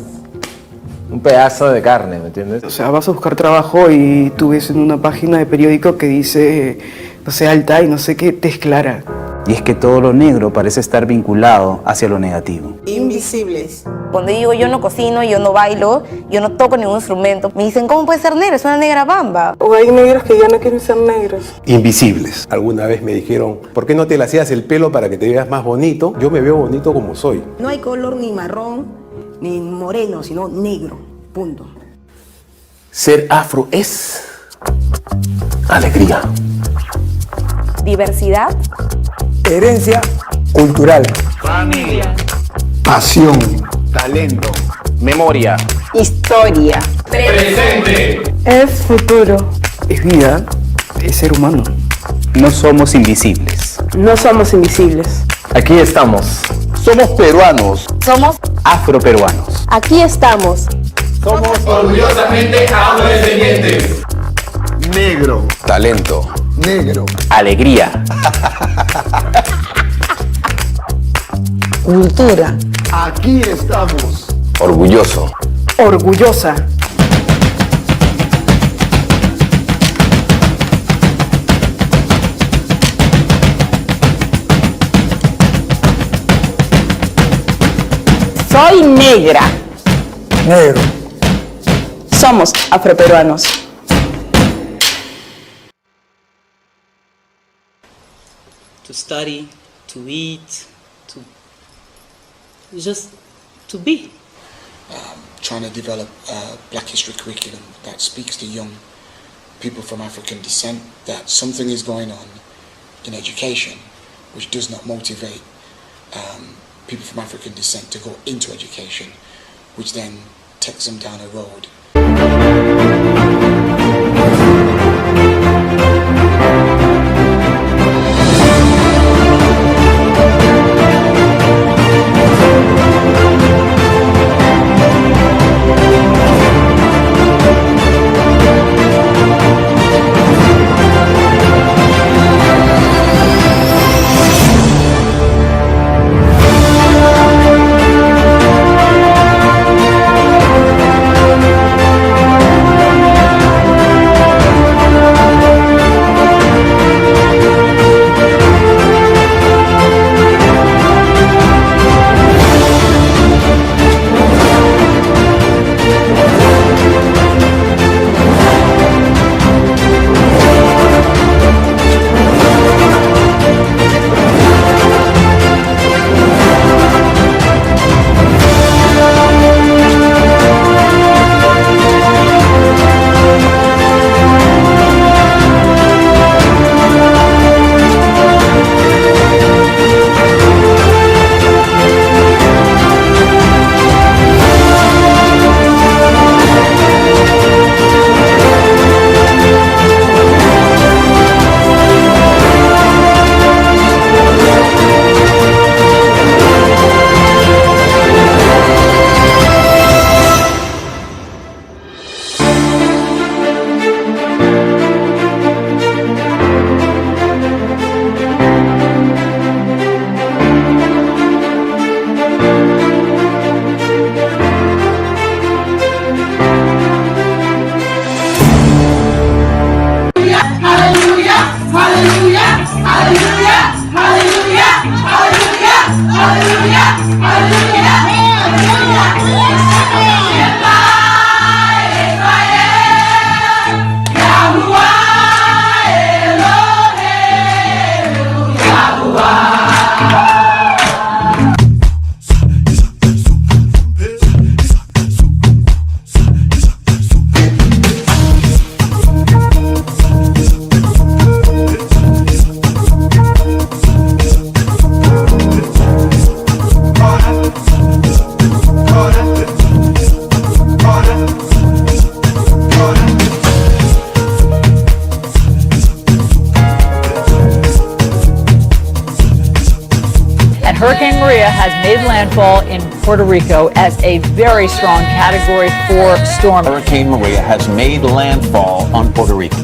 [SPEAKER 25] un pedazo de carne, ¿me entiendes?
[SPEAKER 22] O sea, vas a buscar trabajo y tú ves en una página de periódico que dice, no sé, alta y no sé qué, tez clara.
[SPEAKER 26] Y es que todo lo negro parece estar vinculado hacia lo negativo.
[SPEAKER 9] Invisibles. Cuando digo yo no cocino, yo no bailo, yo no toco ningún instrumento, me dicen, ¿cómo puede ser negra? Es una negra bamba.
[SPEAKER 22] O hay negros que ya no quieren ser negros.
[SPEAKER 27] Invisibles. Alguna vez me dijeron, ¿por qué no te le hacías el pelo para que te veas más bonito? Yo me veo bonito como soy.
[SPEAKER 9] No hay color ni marrón, ni moreno, sino negro. Punto.
[SPEAKER 27] Ser afro es alegría.
[SPEAKER 9] Diversidad.
[SPEAKER 22] Herencia cultural.
[SPEAKER 25] Familia.
[SPEAKER 27] Pasión.
[SPEAKER 26] Talento. Memoria.
[SPEAKER 9] Historia.
[SPEAKER 25] Presente.
[SPEAKER 22] Es futuro. Es vida. Es ser humano.
[SPEAKER 26] No somos invisibles.
[SPEAKER 15] No somos invisibles.
[SPEAKER 25] Aquí estamos.
[SPEAKER 6] Somos peruanos.
[SPEAKER 9] Somos
[SPEAKER 26] Afroperuanos.
[SPEAKER 9] Aquí estamos.
[SPEAKER 25] Somos orgullosamente afrodescendientes.
[SPEAKER 6] Negro.
[SPEAKER 26] Talento.
[SPEAKER 6] Negro.
[SPEAKER 26] Alegría.
[SPEAKER 15] Cultura.
[SPEAKER 6] Aquí estamos.
[SPEAKER 26] Orgulloso.
[SPEAKER 15] Orgullosa. Soy negra.
[SPEAKER 22] Negro.
[SPEAKER 15] Somos afroperuanos.
[SPEAKER 28] To study, to eat, just to be.
[SPEAKER 29] Trying to develop a Black History curriculum that speaks to young people from African descent that something is going on in education which does not motivate people from African descent to go into education, which then takes them down a road.
[SPEAKER 1] Hurricane Maria has made landfall in Puerto Rico as a very strong Category 4 storm.
[SPEAKER 3] Hurricane Maria has made landfall on Puerto Rico.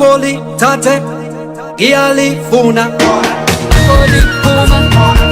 [SPEAKER 4] Napoli, tate, giali, funa. Napoli, puma.